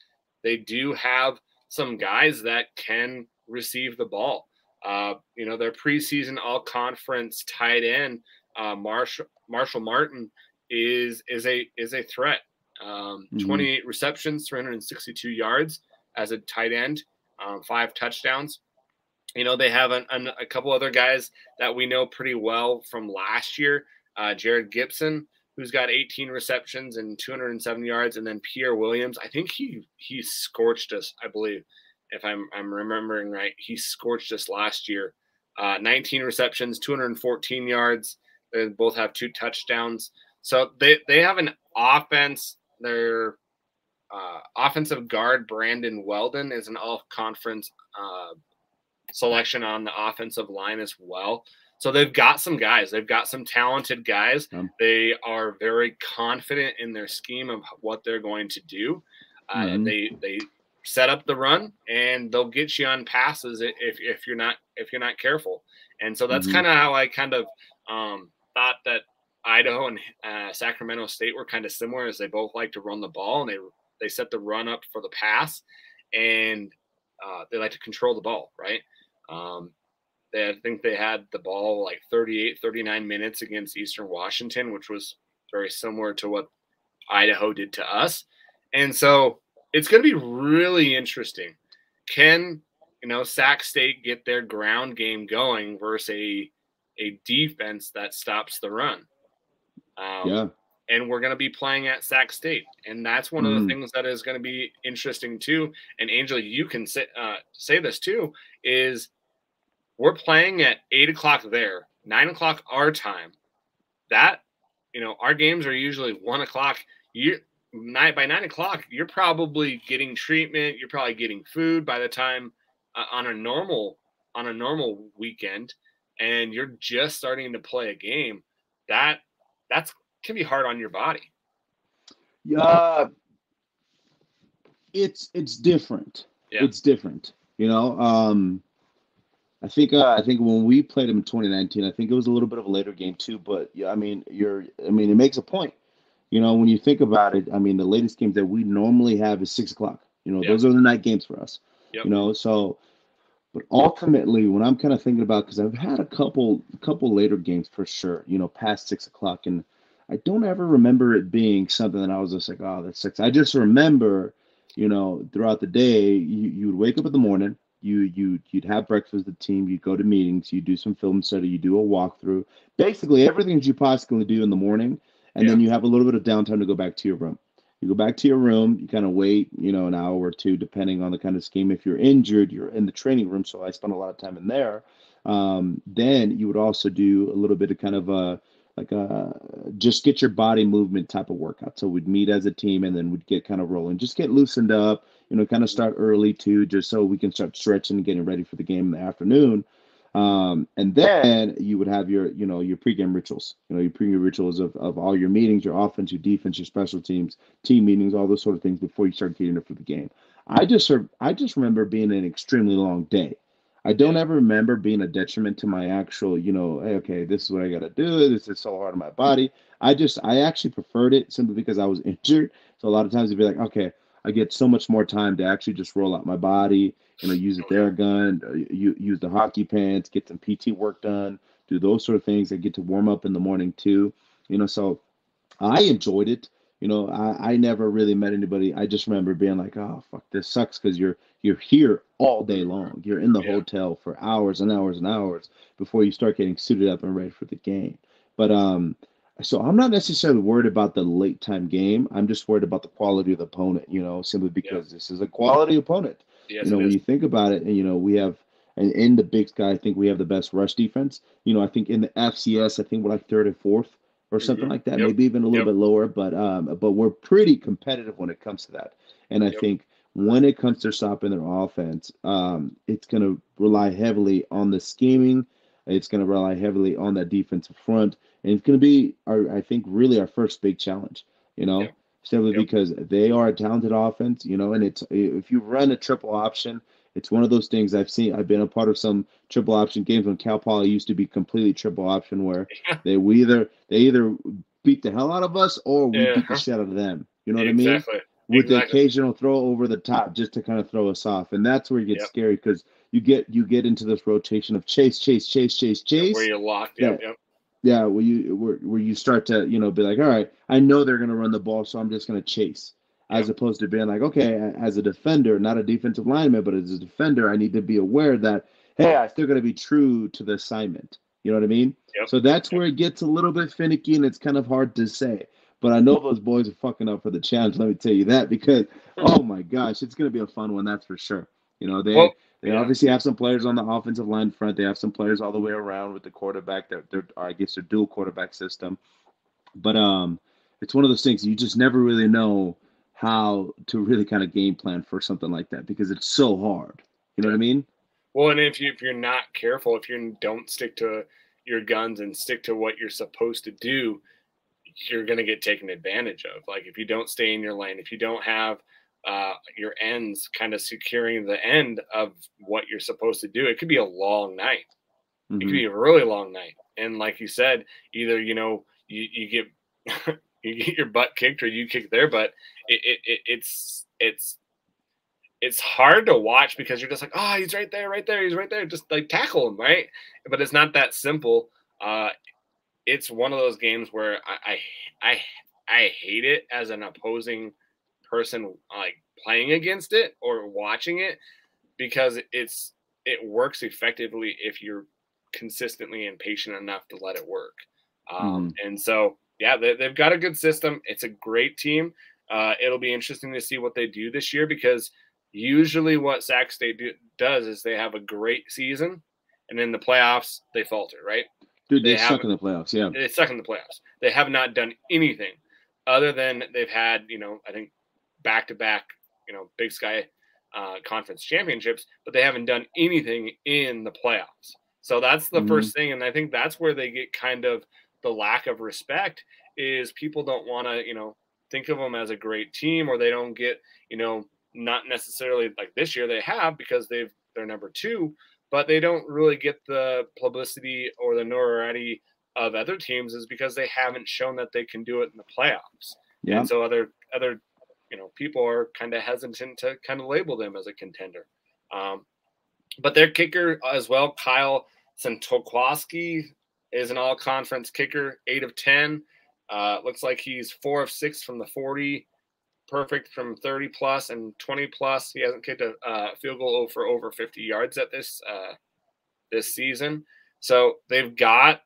They do have some guys that can receive the ball. Their preseason all conference tight end, Marshall Martin is a threat. Hmm. 28 receptions, 362 yards as a tight end, 5 touchdowns. They have a couple other guys that we know pretty well from last year. Jared Gibson, who's got 18 receptions and 207 yards, and then Pierre Williams. I think he scorched us. I believe, if I'm remembering right, he scorched us last year. 19 receptions, 214 yards. They both have 2 touchdowns. So they have an offense. Their offensive guard Brandon Weldon is an all-conference selection on the offensive line as well. So they've got some guys. They've got some talented guys. They are very confident in their scheme of what they're going to do. Hmm. They set up the run and they'll get you on passes if you're not careful. And so that's Hmm. kind of how I kind of thought that Idaho and Sacramento State were kind of similar, as they both like to run the ball and they set the run up for the pass, and they like to control the ball, right? Um, I think they had the ball like 38, 39 minutes against Eastern Washington, which was very similar to what Idaho did to us. And so it's going to be really interesting. Can, Sac State get their ground game going versus a defense that stops the run? Yeah. And we're going to be playing at Sac State. And that's one of the Hmm. things that is going to be interesting too. And Angela, you can say this too, is we're playing at 8 o'clock there, 9 o'clock our time. That, our games are usually 1 o'clock. By 9 o'clock, you're probably getting treatment. You're probably getting food by the time on a normal weekend, and you're just starting to play a game. That's can be hard on your body. Yeah. It's different. Yeah. It's different. I think when we played them in 2019, I think it was a little bit of a later game too. But yeah, it makes a point. When you think about it, the latest games that we normally have is 6 o'clock. Yeah. Those are the night games for us. Yep. So, but ultimately, when I'm kind of thinking about, because I've had a couple later games for sure, past 6 o'clock, and I don't ever remember it being something that I was just like, oh, that's six. I just remember, throughout the day, you would wake up in the morning, you'd have breakfast with the team, you'd go to meetings, you do some film study, you do a walkthrough, basically everything that you possibly do in the morning, and Yeah. then you have a little bit of downtime to go back to your room. You go back to your room, you kind of wait, an hour or two, depending on the kind of scheme. If you're injured, you're in the training room. So I spent a lot of time in there. Then you would also do a little bit of kind of like a just get your body movement type of workout. So we'd meet as a team and then we'd get kind of rolling, just get loosened up, kind of start early too, just so we can start stretching and getting ready for the game in the afternoon. And then you would have your pregame rituals, your pregame rituals of all your meetings, your offense, your defense, your special teams, team meetings, all those sort of things before you start getting up for the game. I just remember being an extremely long day. I don't Yeah. ever remember being a detriment to my actual, hey, okay, this is what I got to do. This is so hard on my body. I actually preferred it simply because I was injured. So a lot of times it'd be like, okay, I get so much more time to actually just roll out my body, use a Oh yeah. Theragun, use the hockey pants, get some PT work done, do those sort of things. I get to warm up in the morning too, so I enjoyed it. I never really met anybody. I just remember being like, oh fuck, this sucks because you're here all day Mhm. long. You're in the Yeah. hotel for hours and hours and hours before you start getting suited up and ready for the game. But So I'm not necessarily worried about the late time game. I'm just worried about the quality of the opponent, simply Yeah. because this is a quality opponent. Yes, it When is. you think about it, and we have, and in the Big Sky, I think we have the best rush defense. I think in the FCS, I think we're like third and fourth or something like that, Yep. maybe even a little Yep. bit lower, but we're pretty competitive when it comes to that. And I Yep. think when it comes to stopping their offense, it's going to rely heavily on the scheming. It's going to rely heavily on that defensive front, and it's going to be I think, really our first big challenge. You know, Yep. simply Yep. because they are a talented offense. And it's if you run a triple option, it's one of those things I've seen. I've been a part of some triple option games when Cal Poly used to be completely triple option, where they either beat the hell out of us or we Yeah. beat the shit out of them. You know what I mean? Exactly. With the Exactly. occasional throw over the top just to kind of throw us off, and that's where it gets Yep. scary because you get into this rotation of chase, chase, chase, chase, Yep. Where chase. you're locked. Yep. That Yep. Yeah, where you start to be like, all right, I know they're gonna run the ball, so I'm just gonna chase, as Yep. opposed to being like, okay, as a defender, not a defensive lineman, but as a defender, I need to be aware that, hey, I still gotta be true to the assignment. You know what I mean? Yep. So that's Yep. where it gets a little bit finicky, and it's kind of hard to say. But I know those boys are fucking up for the challenge. Let me tell you that because, oh my gosh, it's gonna be a fun one. That's for sure. Well, They yeah. obviously have some players on the offensive line front. They have some players all the way around with the quarterback. I guess, their dual quarterback system. But it's one of those things you just never really know how to really kind of game plan for something like that because it's so hard. You know what Yeah. I mean? Well, and if you're not careful, if you don't stick to your guns and stick to what you're supposed to do, you're going to get taken advantage of. Like if you don't stay in your lane, if you don't have your ends kind of securing the end of what you're supposed to do, it could be a long night. It could Mm-hmm. be a really long night. And like you said, either you get you get your butt kicked or you kick their butt. It's hard to watch because you're just like, oh, he's right there, right there, he's right there. Just like tackle him, right? But it's not that simple. It's one of those games where I I hate it as an opposing person, like playing against it or watching it, because it works effectively if you're consistently and patient enough to let it work. Mm-hmm. And so yeah, they've got a good system. It's a great team. It'll be interesting to see what they do this year because usually what Sac State does is they have a great season, and in the playoffs they falter. Right? Dude, They they have suck in the playoffs. Yeah. They suck in the playoffs. They have not done anything other than they've had, I think back to back, Big Sky conference championships, but they haven't done anything in the playoffs. So that's the Mm-hmm. first thing. And I think that's where they get kind of the lack of respect is people don't want to, think of them as a great team, or they don't get, not necessarily like this year they have because they're number two, but they don't really get the publicity or the notoriety of other teams is because they haven't shown that they can do it in the playoffs. Yeah. And so other people are kind of hesitant to kind of label them as a contender. But their kicker as well, Kyle Santokowski, is an all conference kicker, 8 of 10. Looks like he's 4 of 6 from the 40, perfect from 30 plus and 20 plus. He hasn't kicked a field goal for over 50 yards at this season. So they've got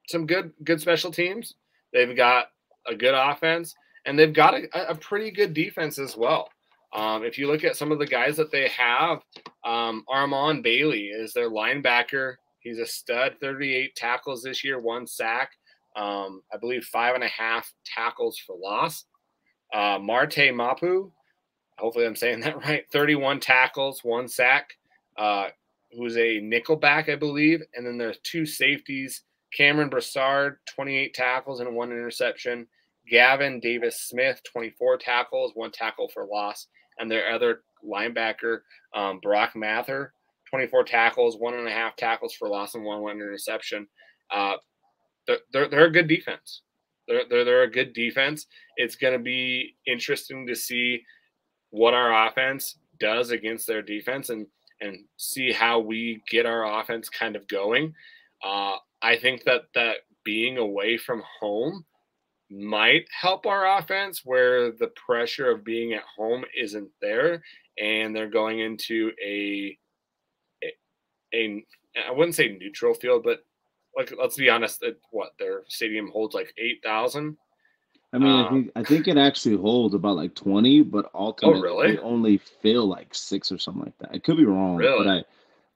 some good special teams. They've got a good offense, and they've got a pretty good defense as well. If you look at some of the guys that they have, Armand Bailey is their linebacker. He's a stud, 38 tackles this year, 1 sack. I believe 5.5 tackles for loss. Marte Mapu, hopefully I'm saying that right, 31 tackles, 1 sack, who's a nickelback, I believe. And then there's 2 safeties, Cameron Brassard, 28 tackles and 1 interception. Gavin Davis Smith, 24 tackles, 1 tackle for loss. And their other linebacker, Brock Mather, 24 tackles, 1.5 tackles for loss and 1 interception. Uh, they're a good defense. They're a good defense. It's going to be interesting to see what our offense does against their defense and see how we get our offense kind of going. I think that being away from home might help our offense where the pressure of being at home isn't there and they're going into a I wouldn't say neutral field, but like let's be honest, what their stadium holds like 8,000. I mean, I think it actually holds about like 20, but Oh, ultimately they really? only fill like six or something like that. I could be wrong, but Really?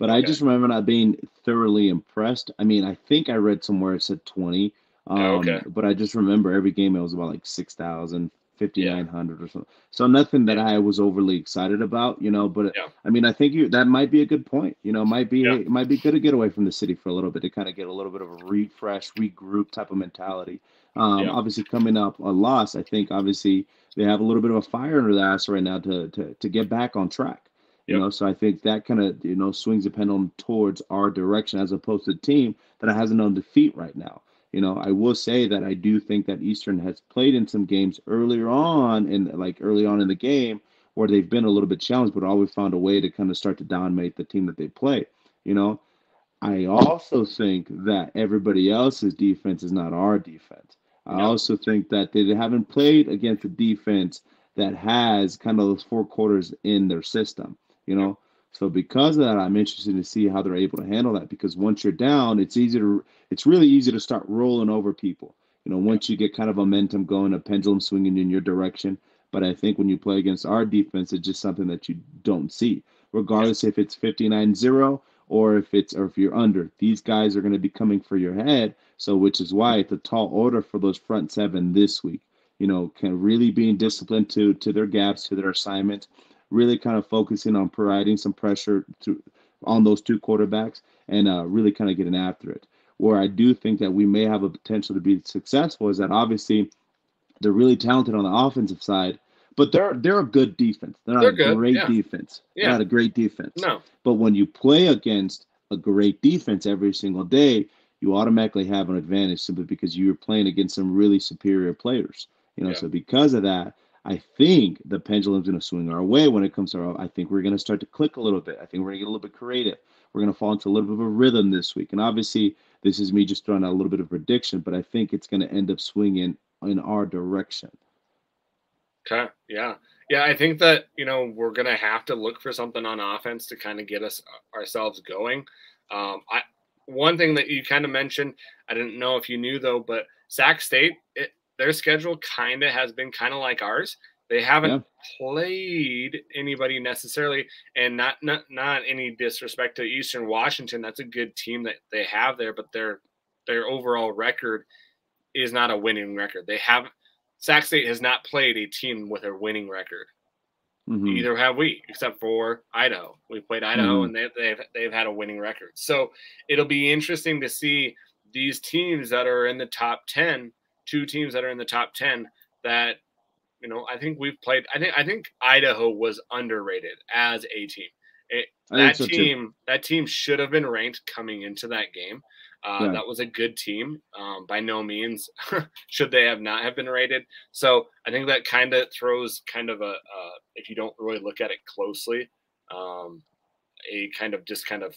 I Okay. just remember not being thoroughly impressed. I mean, I think I read somewhere it said 20, Yeah. Okay. but I just remember every game it was about like 6,000, fifty Yeah. nine hundred or something. So nothing that Yeah. I was overly excited about, but Yeah. I mean, I think that might be a good point. Yeah. It might be good to get away from the city for a little bit to kind of get a little bit of a refresh, regroup type of mentality. Yeah. Obviously, coming up a loss, I think obviously they have a little bit of a fire under their ass right now to get back on track. Yep. So I think that kind of swings the pendulum towards our direction as opposed to the team that has an defeat right now. I will say that I do think that Eastern has played in some games early on in the game where they've been a little bit challenged, but always found a way to kind of start to dominate the team that they play. You know, I also think that everybody else's defense is not our defense. I No. also think that they haven't played against a defense that has kind of those four quarters in their system, you Yep. know. So because of that, I'm interested to see how they're able to handle that because once you're down, it's really easy to start rolling over people. Yep. Once you get kind of momentum going, a pendulum swinging in your direction. But I think when you play against our defense, it's just something that you don't see, Yeah. regardless if it's 59-0 or if you're under. These guys are going to be coming for your head. So which is why it's a tall order for those front seven this week. Can really being disciplined to their gaps, to their assignments, really kind of focusing on providing some pressure on those two quarterbacks and really kind of getting after it. Where I do think that we may have a potential to be successful is that obviously they're really talented on the offensive side, but they're a good defense. They're not a They're good. great Yeah. defense. They're Yeah. not a great defense. No. But when you play against a great defense every single day, you automatically have an advantage simply because you're playing against some really superior players. Yeah. So because of that, I think the pendulum's going to swing our way when it comes to I think we're going to start to click a little bit. I think we're going to get a little bit creative. We're going to fall into a little bit of a rhythm this week. And obviously, this is me just throwing out a little bit of prediction, but I think it's going to end up swinging in our direction. Okay. Yeah. Yeah. I think that, we're going to have to look for something on offense to kind of get us ourselves going. One thing that you kind of mentioned, I didn't know if you knew though, but Sac State, their schedule kind of has been kind of like ours. They haven't Yeah. played anybody necessarily, and not any disrespect to Eastern Washington. That's a good team that they have there, but their overall record is not a winning record. They have Sac State has not played a team with a winning record. Mm-hmm. Either have we, except for Idaho. We played Idaho, Mm-hmm. and they've had a winning record. So it'll be interesting to see these teams that are in the top 10, two teams that are in the top 10 that I think we've played. I think Idaho was underrated as a team. I think so too. That team should have been ranked coming into that game. Yeah. That was a good team. By no means should they have not have been rated. So I think that kind of throws kind of if you don't really look at it closely, um, a kind of a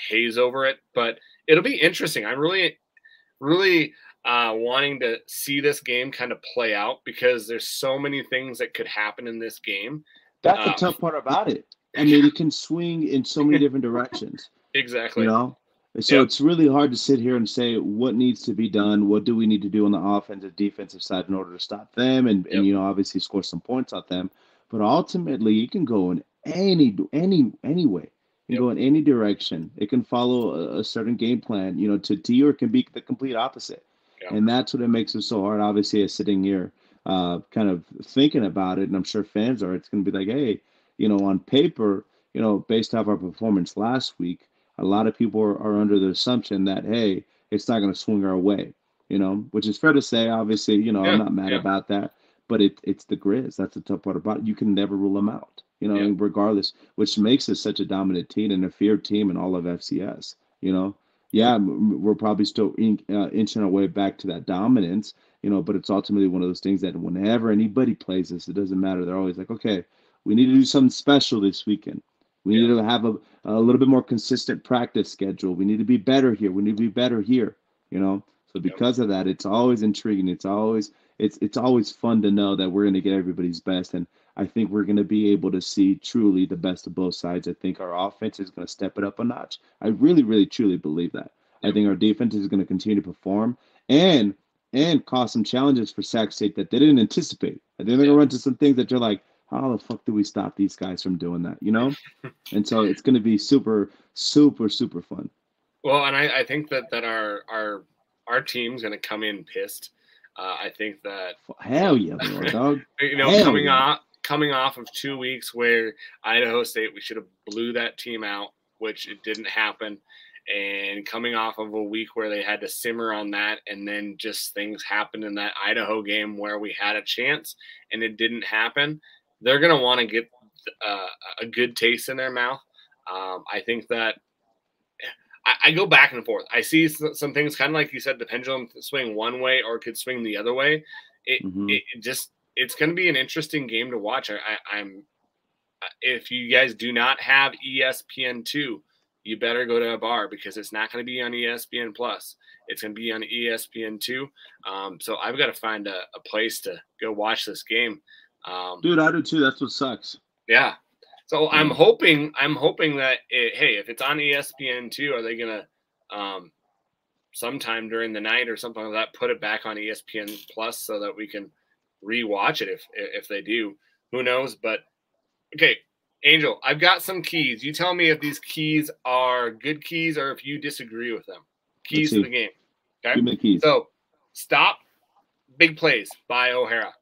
haze over it. But it'll be interesting. I'm really wanting to see this game kind of play out because there's so many things that could happen in this game. That's the Uh, tough part about it. I mean, it can swing in so many different directions, you exactly. know? So Yep. it's really hard to sit here and say what needs to be done, what do we need to do on the offensive, defensive side in order to stop them and Yep. obviously score some points on them. But ultimately, you can go in any way. You can Yep. go in any direction. It can follow a certain game plan, to T, or it can be the complete opposite. Yep. And that's what it makes it so hard. Obviously, as sitting here, kind of thinking about it, and I'm sure fans are. It's going to be like, hey, on paper, based off our performance last week, a lot of people are under the assumption that, hey, it's not going to swing our way, which is fair to say. Obviously, I'm Yeah. not mad Yeah. about that, but it's the Grizz. That's the tough part about it. You can never rule them out, Yeah. regardless, which makes us such a dominant team and a feared team in all of FCS. Yeah, we're probably still inching our way back to that dominance, but it's ultimately one of those things that whenever anybody plays this, it doesn't matter. They're always like, okay, we need to do something special this weekend. We need Yeah. to have a little bit more consistent practice schedule. We need to be better here. We need to be better here, you know? So Yep. because of that, it's always intriguing. It's always fun to know that we're going to get everybody's best. And I think we're going to be able to see truly the best of both sides. I think our offense is going to step it up a notch. I really, really, truly believe that. I Yep. think our defense is going to continue to perform and cause some challenges for Sac State that they didn't anticipate. I think they're going to Yeah. run into some things that you're like, how the fuck do we stop these guys from doing that? You know? And so it's going to be super, super, super fun. Well, and I think that our team's going to come in pissed. I think that Hell yeah, they are, dog. Hell coming yeah. off of 2 weeks where Idaho State, we should have blew that team out, which it didn't happen, and coming off of a week where they had to simmer on that, and then just things happened in that Idaho game where we had a chance and it didn't happen. They're going to want to get uh, a good taste in their mouth. I think that I go back and forth. I see some things kind of like you said, the pendulum swing one way or it could swing the other way. Hmm. It just it's going to be an interesting game to watch. I'm if you guys do not have ESPN2, you better go to a bar because it's not going to be on ESPN Plus. It's going to be on ESPN2. So I've got to find a place to go watch this game. Dude, I do too. That's what sucks. Yeah. So You know. I'm hoping that hey, if it's on ESPN2, are they gonna sometime during the night or something like that put it back on ESPN Plus so that we can rewatch it if they do. Who knows? But okay, Angel, I've got some keys. You tell me if these keys are good keys or if you disagree with them. Let's Keys to the see. game. Okay. Give me the keys. So stop big plays by O'Hara.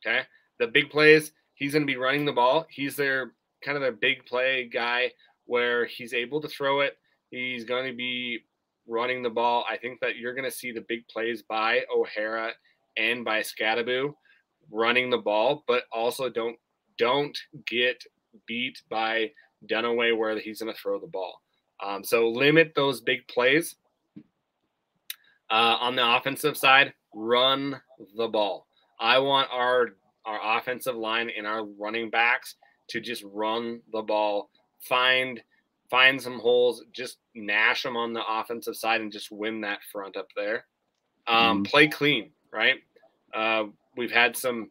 Okay. The big plays, he's going to be running the ball. He's their kind of their big play guy where he's able to throw it. He's going to be running the ball. I think that you're going to see the big plays by O'Hara and by Scadaboo running the ball, but also don't get beat by Dunaway where he's going to throw the ball. So limit those big plays. On the offensive side, run the ball. I want our offensive line and our running backs to just run the ball, find some holes, just nash them on the offensive side, and just win that front up there. Hmm. Play clean, right? We've had some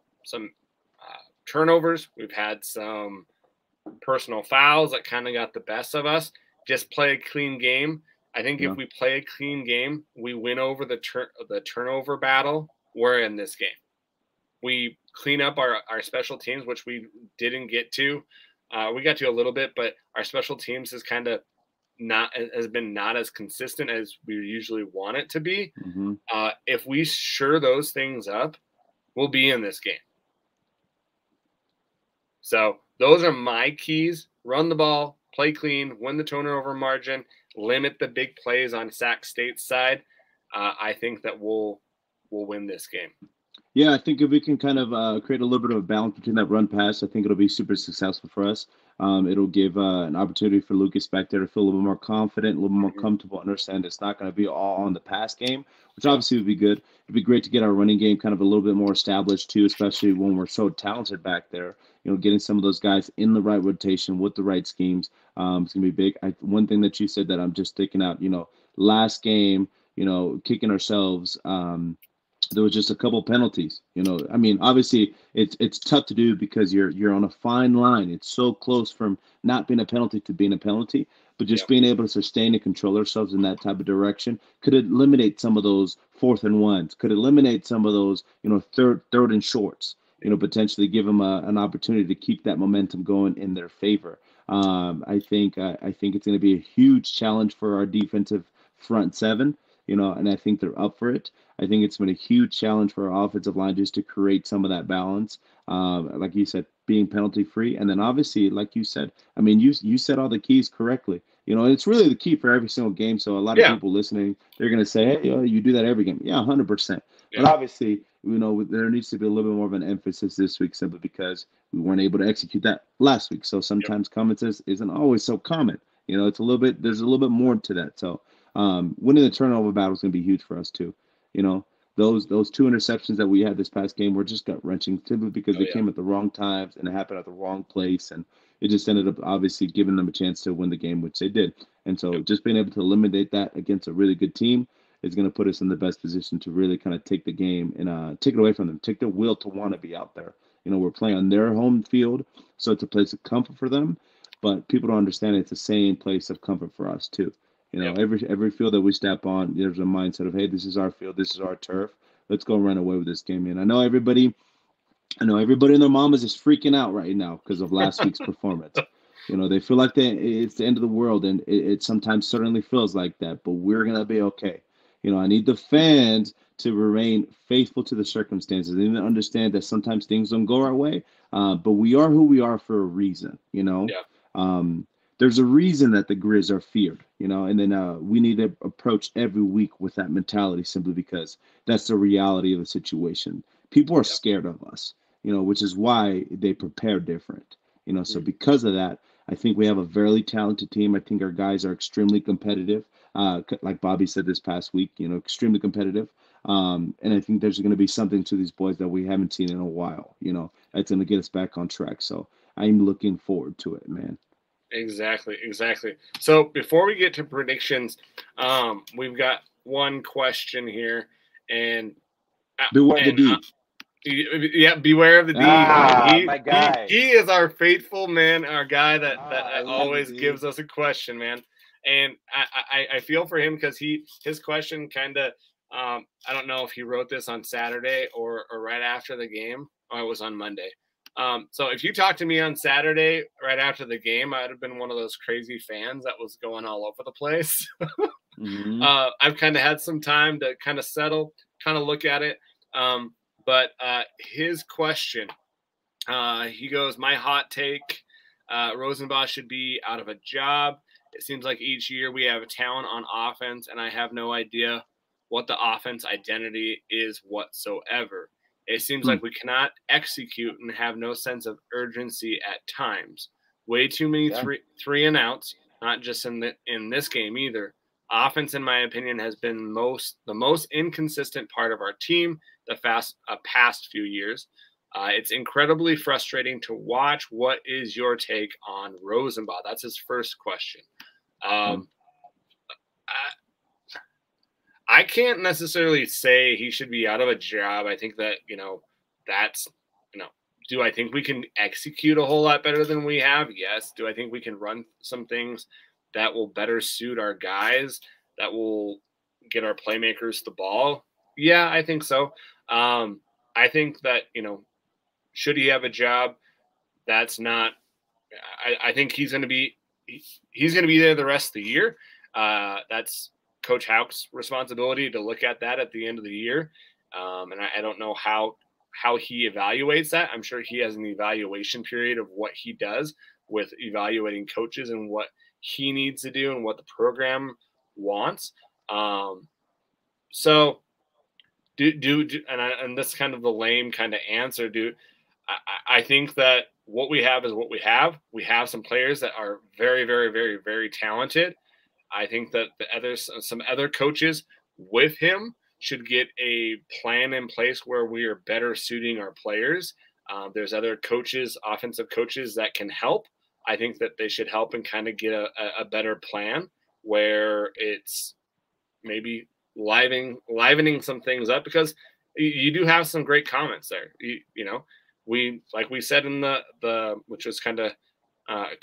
turnovers. We've had some personal fouls that kind of got the best of us. Just play a clean game. I think Yeah. if we play a clean game, we win over the turnover battle. We're in this game. We clean up our special teams, which we didn't get to. We got to a little bit, but our special teams is kind of has been not as consistent as we usually want it to be. Hmm. If we sure those things up, we'll be in this game. So those are my keys: run the ball, play clean, win the turnover margin, limit the big plays on Sac State's side. I think that we'll win this game. Yeah, I think if we can kind of create a little bit of a balance between that run pass, I think it'll be super successful for us. It'll give an opportunity for Lucas back there to feel a little bit more confident, a little bit more Mm-hmm. comfortable, understand it's not going to be all on the pass game, which Yeah. obviously would be good. It'd be great to get our running game kind of a little bit more established too, especially when we're so talented back there. You know, getting some of those guys in the right rotation with the right schemes, it's going to be big. One thing that you said that I'm just thinking out, last game, kicking ourselves. There was just a couple penalties. I mean, obviously it's tough to do because you're on a fine line. It's so close from not being a penalty to being a penalty, but just Yep. being able to sustain and control ourselves in that type of direction could eliminate some of those fourth and ones. Could eliminate some of those, third and shorts. Potentially give them an opportunity to keep that momentum going in their favor. I think it's going to be a huge challenge for our defensive front seven. And I think they're up for it. I think it's been a huge challenge for our offensive line just to create some of that balance. Like you said, being penalty free, and then obviously, like you said, I mean, you said all the keys correctly. It's really the key for every single game. So a lot of Yeah. people listening, they're gonna say, hey, you do that every game. Yeah, 100%. But Yeah. obviously, there needs to be a little bit more of an emphasis this week simply because we weren't able to execute that last week. So Yep. sometimes common sense isn't always so common. It's a little bit. There's a little bit more to that. So winning the turnover battle is going to be huge for us too. You know, those two interceptions that we had this past game were just gut wrenching simply because Oh they yeah. came at the wrong times and it happened at the wrong place, and it just ended up obviously giving them a chance to win the game, which they did. And so Yep. just being able to eliminate that against a really good team is going to put us in the best position to really kind of take the game and take it away from them, take their will to want to be out there. We're playing on their home field, so it's a place of comfort for them, but people don't understand it's the same place of comfort for us too. You know, Yep. every field that we step on, there's a mindset of, hey, this is our field, this is our turf. Let's go run away with this game. And I know everybody and their mamas is freaking out right now because of last week's performance. You know, they feel like it's the end of the world, and it sometimes certainly feels like that. But we're gonna be okay. You know, I need the fans to remain faithful to the circumstances. They need to understand that sometimes things don't go our way, but we are who we are for a reason. You know, Yeah. um, there's a reason that the Grizz are feared. You know, and then we need to approach every week with that mentality, simply because that's the reality of the situation. People are Yep. scared of us, you know, which is why they prepare different. You know, so Mm. because of that, I think we have a very talented team. I think our guys are extremely competitive. Like Bobby said this past week, you know, extremely competitive. And I think there's going to be something to these boys that we haven't seen in a while. You know, that's going to get us back on track. So I'm looking forward to it, man. Exactly. Exactly. So before we get to predictions, we've got one question here, and Beware the and D. yeah, beware of the D. Ah, He my he guy. he is our faithful man, our guy that I love the always D. gives us a question, man. And I feel for him because his question kind of I don't know if he wrote this on Saturday or right after the game. Oh, it was on Monday. So if you talked to me on Saturday right after the game, I'd have been one of those crazy fans that was going all over the place. Mm-hmm. I've kind of had some time to kind of settle, kind of look at it. But his question, he goes, my hot take, Rosenbach should be out of a job. It seems like each year we have a talent on offense, and I have no idea what the offense identity is whatsoever. It seems Hmm. like we cannot execute and have no sense of urgency at times. Way too many Yeah. three and outs, not just in this game either. Offense, in my opinion, has been the most inconsistent part of our team the past few years. It's incredibly frustrating to watch. What is your take on Rosenbach? That's his first question. Okay. Um, I can't necessarily say he should be out of a job. I think that, that's, you know, do I think we can execute a whole lot better than we have? Yes. Do I think we can run some things that will better suit our guys, that will get our playmakers the ball? Yeah, I think so. I think that, should he have a job? That's not. I think he's going to be there the rest of the year. That's Coach Hauk's responsibility to look at that at the end of the year. And I don't know how he evaluates that. I'm sure he has an evaluation period of what he does with evaluating coaches and what he needs to do and what the program wants. So do and that's kind of the lame kind of answer. I think that what we have is what we have. We have some players that are very, very, very, very talented. I think that some other coaches with him should get a plan in place where we are better suiting our players. There's other coaches, offensive coaches, that can help. I think that they should help and kind of get a better plan where it's maybe livening some things up, because you do have some great comments there. We, like we said in the which was kind of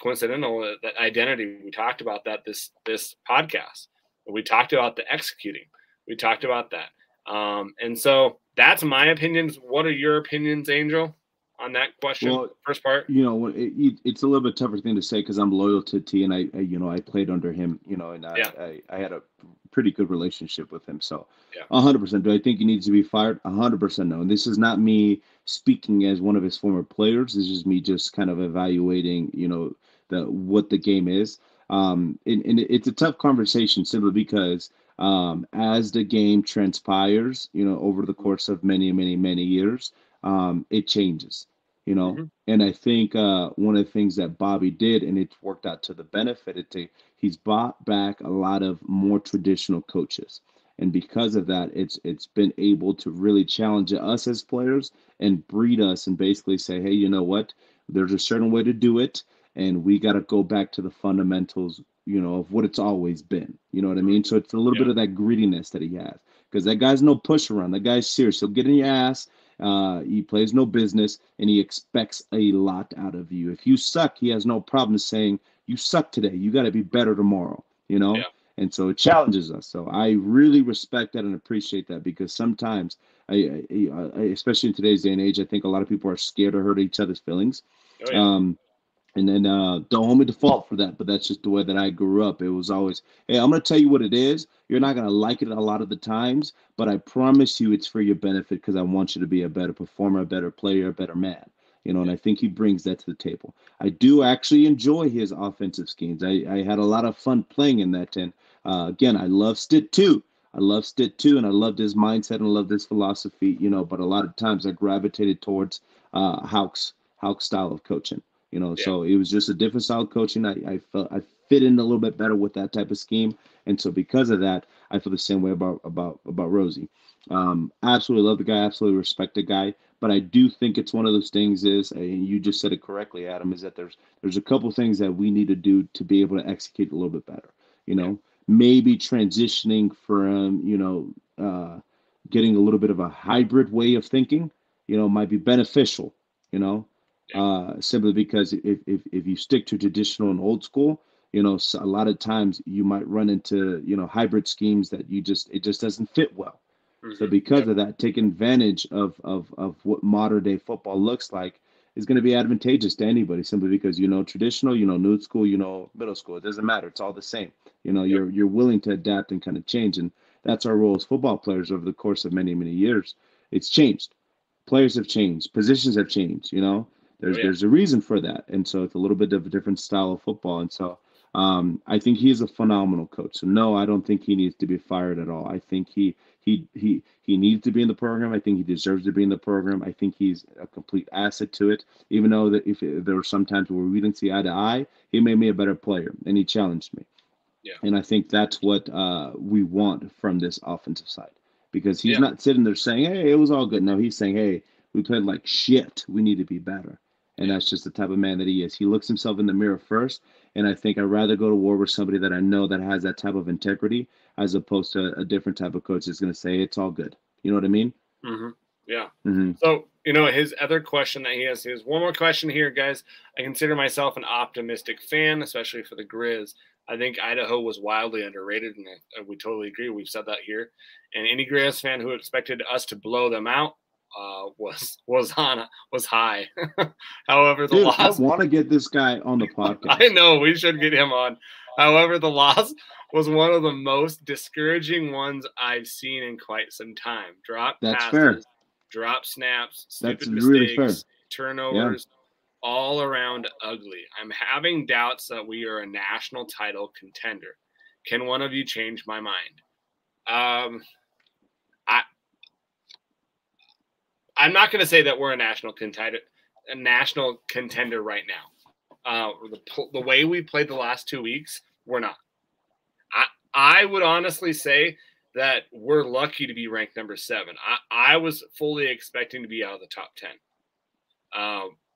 coincidental, that identity, we talked about that this podcast. We talked about the executing. We talked about that. And so that's my opinions. What are your opinions, Angel, on that question? Well, First part. you know, it's a little bit tougher thing to say because I'm loyal to T, and you know, I played under him, you know, and Yeah. I had a pretty good relationship with him. So, Yeah. 100%. Do I think he needs to be fired? 100% no. And this is not me speaking as one of his former players. This is me just kind of evaluating, you know, what the game is. And it's a tough conversation simply because as the game transpires, you know, over the course of many, many, many years, it changes, you know. Mm-hmm. And I think one of the things that Bobby did, and it's worked out to the benefit, he's brought back a lot of more traditional coaches. And because of that, it's been able to really challenge us as players and breed us and basically say, hey, you know what? There's a certain way to do it, and we got to go back to the fundamentals, you know, of what it's always been. You know what I mean? So it's a little Yeah. bit of that grittiness that he has, because that guy's no push around. That guy's serious. He'll get in your ass. He plays no business, and he expects a lot out of you. If you suck, he has no problem saying, you suck today. You got to be better tomorrow, you know? Yeah. And so it challenges us. So I really respect that and appreciate that, because sometimes, especially in today's day and age, I think a lot of people are scared to hurt each other's feelings. Oh yeah. And then don't hold me to fault for that, but that's just the way that I grew up. It was always, hey, I'm going to tell you what it is. You're not going to like it a lot of the times, but I promise you it's for your benefit, because I want you to be a better performer, a better player, a better man. And I think he brings that to the table. I do actually enjoy his offensive schemes. I had a lot of fun playing in that. And again, I love Stitt too. I love Stitt too, and I loved his mindset and loved his philosophy, but a lot of times I gravitated towards Hauck's style of coaching. Yeah. So it was just a different style of coaching. I felt I fit in a little bit better with that type of scheme, and so because of that, I feel the same way about Rosie. Absolutely love the guy, absolutely respect the guy, but I do think it's one of those things and you just said it correctly, Adam, is that there's a couple things that we need to do to be able to execute a little bit better. Maybe transitioning from getting a little bit of a hybrid way of thinking, might be beneficial. You know, simply because if you stick to traditional and old school, so a lot of times you might run into hybrid schemes that it just doesn't fit well. So because Yep. of that, taking advantage of what modern day football looks like is going to be advantageous to anybody, simply because traditional, new school, middle school. It doesn't matter. It's all the same. Yep. You're willing to adapt and kind of change, and that's our role as football players over the course of many years. It's changed. Players have changed. Positions have changed. Oh yeah. There's a reason for that, and so it's a little bit of a different style of football, and so I think he is a phenomenal coach. So no, I don't think he needs to be fired at all. I think he needs to be in the program. I think he deserves to be in the program. I think he's a complete asset to it. Even though that if there were some times where we didn't see eye to eye, he made me a better player and he challenged me. Yeah. And I think that's what we want from this offensive side, because he's Yeah. not sitting there saying, "Hey, it was all good." No, he's saying, "Hey, we played like shit. We need to be better." And Yeah. that's just the type of man that he is. He looks himself in the mirror first, and I think I'd rather go to war with somebody that I know that has that type of integrity, as opposed to a different type of coach that's going to say it's all good. You know what I mean? Yeah. Mm-hmm. So, his other question that he has is one more question here, guys. I consider myself an optimistic fan, especially for the Grizz. I think Idaho was wildly underrated, and we totally agree. We've said that here. And any Grizz fan who expected us to blow them out was high. However, the Dude, I loss. want to get this guy on the podcast. I know we should get him on. However, the loss was one of the most discouraging ones I've seen in quite some time. Drop That's passes, fair. drop snaps, That's stupid really fair. mistakes, Yeah. turnovers, all around ugly. I'm having doubts that we are a national title contender. Can one of you change my mind? I I'm not going to say that we're a national contender right now. The way we played the last 2 weeks, we're not. I would honestly say that we're lucky to be ranked number 7. I was fully expecting to be out of the top 10.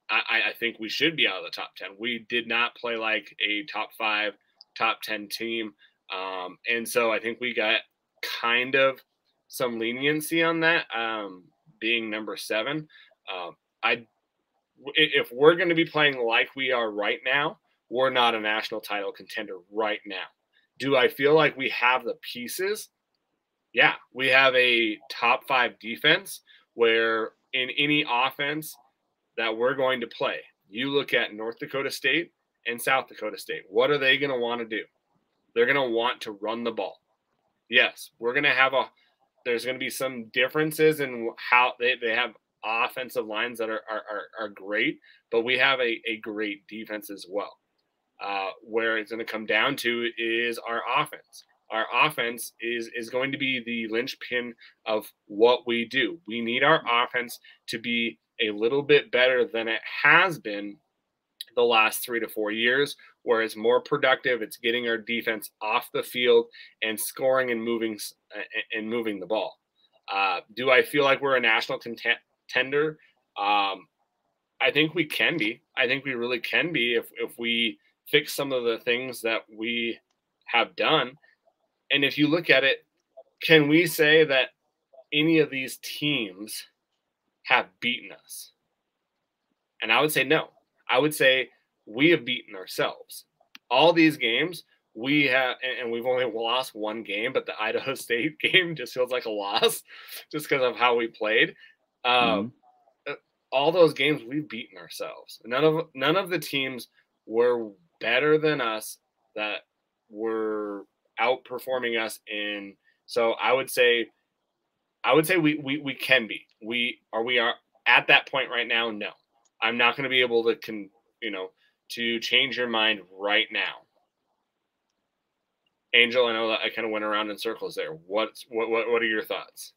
I think we should be out of the top 10. We did not play like a top 5, top 10 team. And so I think we got kind of some leniency on that, being number 7. If we're going to be playing like we are right now, we're not a national title contender right now. Do I feel like we have the pieces? Yeah, we have a top 5 defense where in any offense that we're going to play, you look at North Dakota State and South Dakota State. What are they going to want to do? They're going to want to run the ball. Yes, there's going to be some differences in how they have offensive lines that are great, but we have a great defense as well. Where it's going to come down to is our offense. Our offense is going to be the linchpin of what we do. We need our offense to be a little bit better than it has been the last 3 to 4 years, where it's more productive. It's getting our defense off the field and scoring and moving the ball. Do I feel like we're a national contender? I think we can be. I think we really can be if we fix some of the things that we have done. And if you look at it, can we say that any of these teams have beaten us? And I would say no. I would say we have beaten ourselves. All these games, and we've only lost one game, but the Idaho State game just feels like a loss just because of how we played. Mhm. All those games we've beaten ourselves. None of the teams were better than us that were outperforming us in. So I would say we can be. We are at that point right now. No, I'm not going to be able to to change your mind right now. Angel, I know that I kind of went around in circles there. What are your thoughts?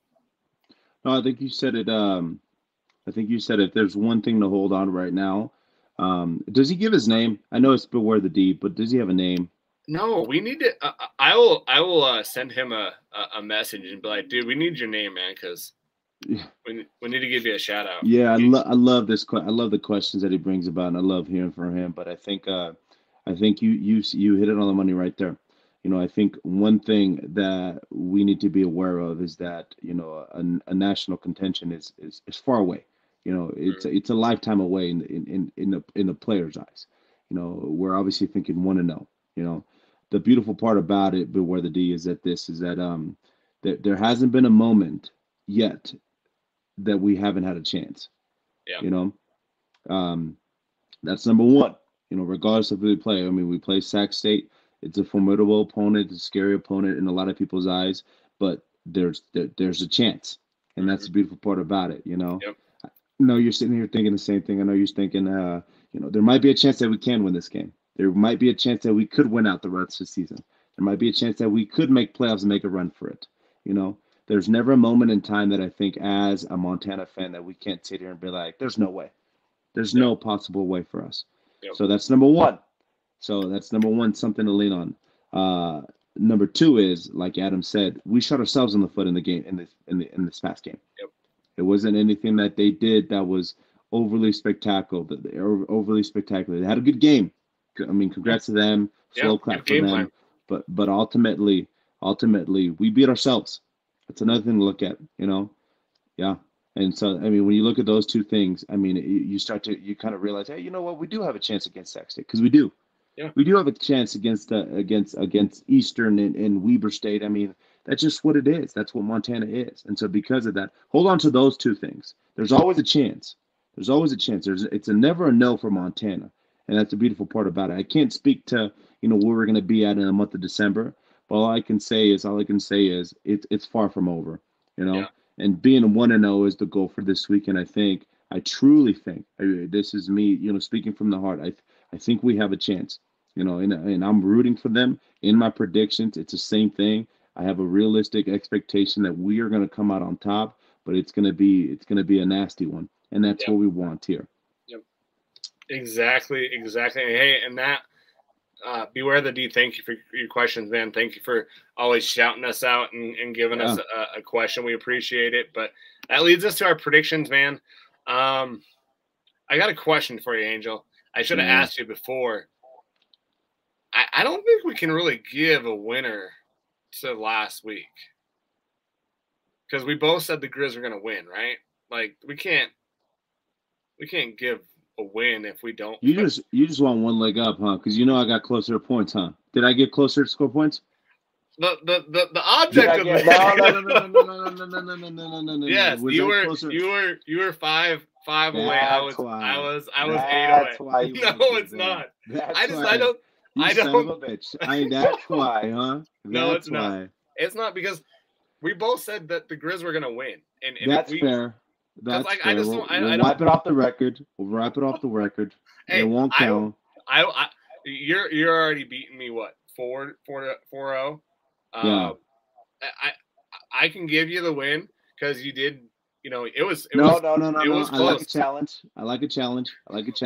No, I think you said it. I think you said if there's one thing to hold on right now. Does he give his name? I know it's Beware the Deep, but does he have a name? No, we need to. I will send him a message and be like, dude, we need your name, man, because we need to give you a shout out. Yeah, I love this. I love the questions that he brings about, and I love hearing from him. But I think you hit it on the money right there. I think one thing that we need to be aware of is that a national contention is far away. It's a lifetime away in the player's eyes. We're obviously thinking 1-0. The beautiful part about it, but where the D is at this is that there hasn't been a moment yet that we haven't had a chance. Yeah. That's number one. Regardless of who we play. I mean, we play Sac State. It's a formidable opponent, it's a scary opponent in a lot of people's eyes, but there's a chance, and that's the beautiful part about it. Yep. No, you're sitting here thinking the same thing. I know you're thinking, there might be a chance that we can win this game. There might be a chance that we could win out the rest of the season. There might be a chance that we could make playoffs and make a run for it. There's never a moment in time that I think as a Montana fan that we can't sit here and be like, there's no way. There's no possible way for us. Yep. So that's number one. Something to lean on. Number two is, like Adam said, we shot ourselves in the foot in the game in this past game. Yep. It wasn't anything that they did that was overly spectacular. They had a good game. I mean, congrats to them. Slow clap for them. Plan. But ultimately, we beat ourselves. That's another thing to look at. Yeah. And so, I mean, when you look at those two things, I mean, you kind of realize, hey, you know what? We do have a chance against Sac State because we do. Yeah. We do have a chance against Eastern and Weber State. I mean, that's just what it is. That's what Montana is. And so because of that, hold on to those two things. There's always a chance. It's never a no for Montana. And that's the beautiful part about it. I can't speak to, where we're going to be at in the month of December. But all I can say is it's far from over, Yeah. And being 1-0 is the goal for this week. And I truly think, this is me, speaking from the heart. I think we have a chance, and I'm rooting for them in my predictions. It's the same thing. I have a realistic expectation that we are going to come out on top, but it's going to be a nasty one. And that's what we want here. Yep. Exactly. Hey, and that, Beware the D, thank you for your questions, man. Thank you for always shouting us out and giving us a question. We appreciate it. But that leads us to our predictions, man. I got a question for you, Angel. I should have asked you before. I don't think we can really give a winner to last week because we both said the Grizz are going to win, right? Like we can't give a win if we don't. You just want one leg up, huh? Because I got closer to points, huh? Did I get closer to score points? The object of no. Yes, you were five away. I was 8 away. Why no, it's not. I don't. Son of a bitch. That's why, huh? No, it's not. It's not because we both said that the Grizz were gonna win, and that's fair. That's like, fair. We'll wipe it off the record. Hey, it won't count. You're already beating me. What 4-0? Yeah. I can give you the win because you did. It was. No. It was close. I like a challenge. Let's.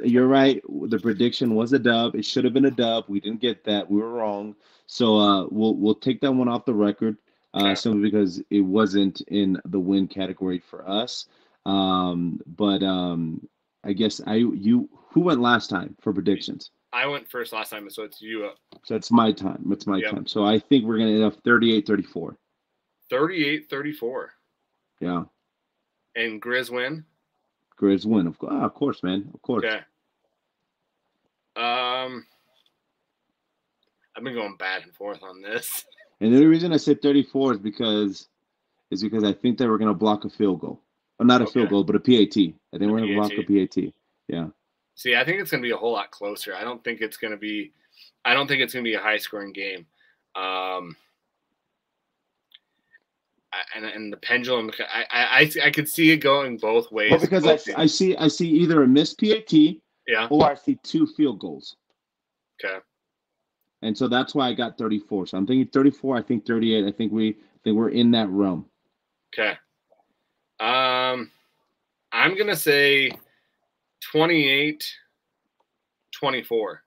You're right. The prediction was a dub. It should have been a dub. We didn't get that. We were wrong. So we'll take that one off the record. Simply because it wasn't in the win category for us. But I guess who went last time for predictions? I went first last time, so it's you up. So it's my time. It's my time. So I think we're going to end up 38-34. 38-34. Yeah. And Grizz win? Grizz win. Of course, man. Of course. Okay. I've been going back and forth on this. And the only reason I said 34 is because I think that we're going to block a field goal. Or not a field goal, but a PAT. I think we're going to block a PAT. Yeah. See, I think it's going to be a whole lot closer. I don't think it's going to be a high-scoring game. And the pendulum, I could see it going both ways. Well, because I see either a missed PAT, or I see 2 field goals. Okay. And so that's why I got 34. So I'm thinking 34. I think 38. I think we're in that realm. Okay. I'm gonna say 28-24. All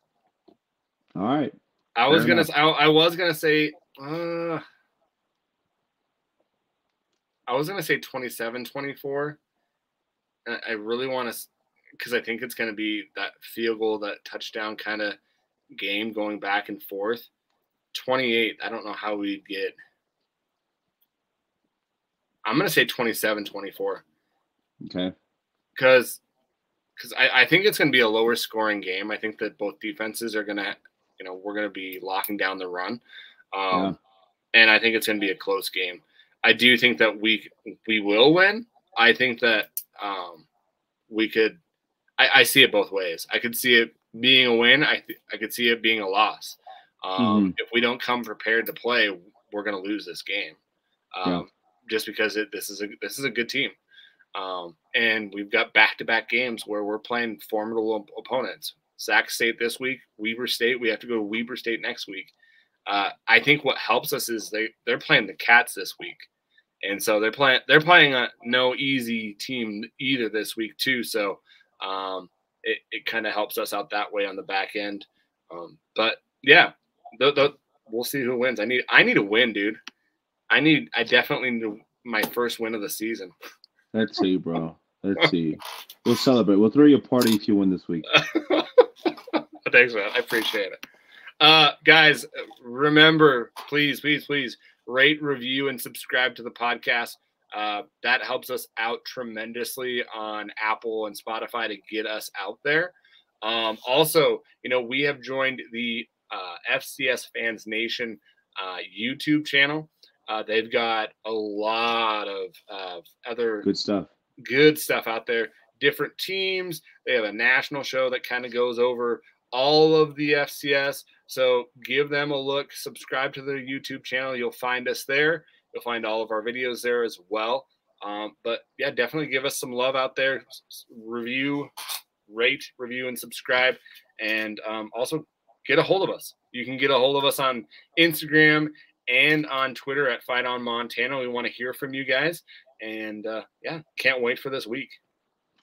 right. I was gonna say 27-24. I really want to, because I think it's going to be that field goal, that touchdown kind of game going back and forth. 28, I don't know how we'd get. I'm going to say 27-24. Okay. Because I think it's going to be a lower scoring game. I think that both defenses are going to, we're going to be locking down the run. And I think it's going to be a close game. I do think that we will win. I think that we could. I see it both ways. I could see it being a win. I could see it being a loss. If we don't come prepared to play, we're going to lose this game. Just because this is a good team, and we've got back-to-back games where we're playing formidable opponents. Sac State this week, Weber State. We have to go to Weber State next week. I think what helps us is they're playing the Cats this week. And so they're playing a no easy team either this week too. So it kind of helps us out that way on the back end. But yeah, we'll see who wins. I need a win, dude. I definitely need my first win of the season. Let's see, bro. Let's see. We'll celebrate. We'll throw you a party if you win this week. Thanks, man. I appreciate it. Guys, remember, please rate, review, and subscribe to the podcast. That helps us out tremendously on Apple and Spotify to get us out there. Also, we have joined the FCS Fans Nation YouTube channel. They've got a lot of other good stuff out there. Different teams. They have a national show that kind of goes over all of the FCS. So give them a look. Subscribe to their YouTube channel. You'll find us there. You'll find all of our videos there as well. But yeah, definitely give us some love out there. Rate, review, and subscribe. And also get a hold of us. You can get a hold of us on Instagram and on Twitter at fightonmontana. We want to hear from you guys. And yeah, can't wait for this week.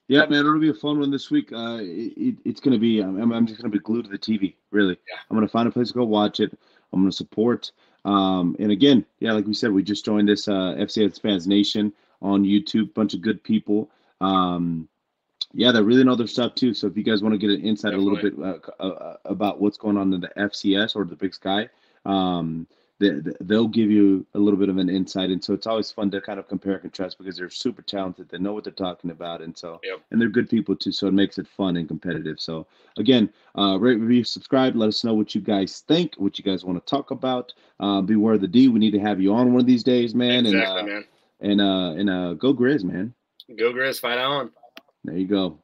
Yeah, man, it'll be a fun one this week. It's going to be, I'm just going to be glued to the TV, really. Yeah. I'm going to find a place to go watch it. I'm going to support. And again, yeah, like we said, we just joined this FCS Fans Nation on YouTube, bunch of good people. Yeah, they really know their stuff too. So if you guys want to get an insight a little bit about what's going on in the FCS or the Big Sky, they'll give you a little bit of an insight. And so it's always fun to kind of compare and contrast because they're super talented. They know what they're talking about. And so, and they're good people too. So it makes it fun and competitive. So again, rate, review, subscribe. Let us know what you guys think, what you guys want to talk about. Beware the D. We need to have you on one of these days, man. Exactly, man. And go Grizz, man. Go Grizz, fight on. There you go.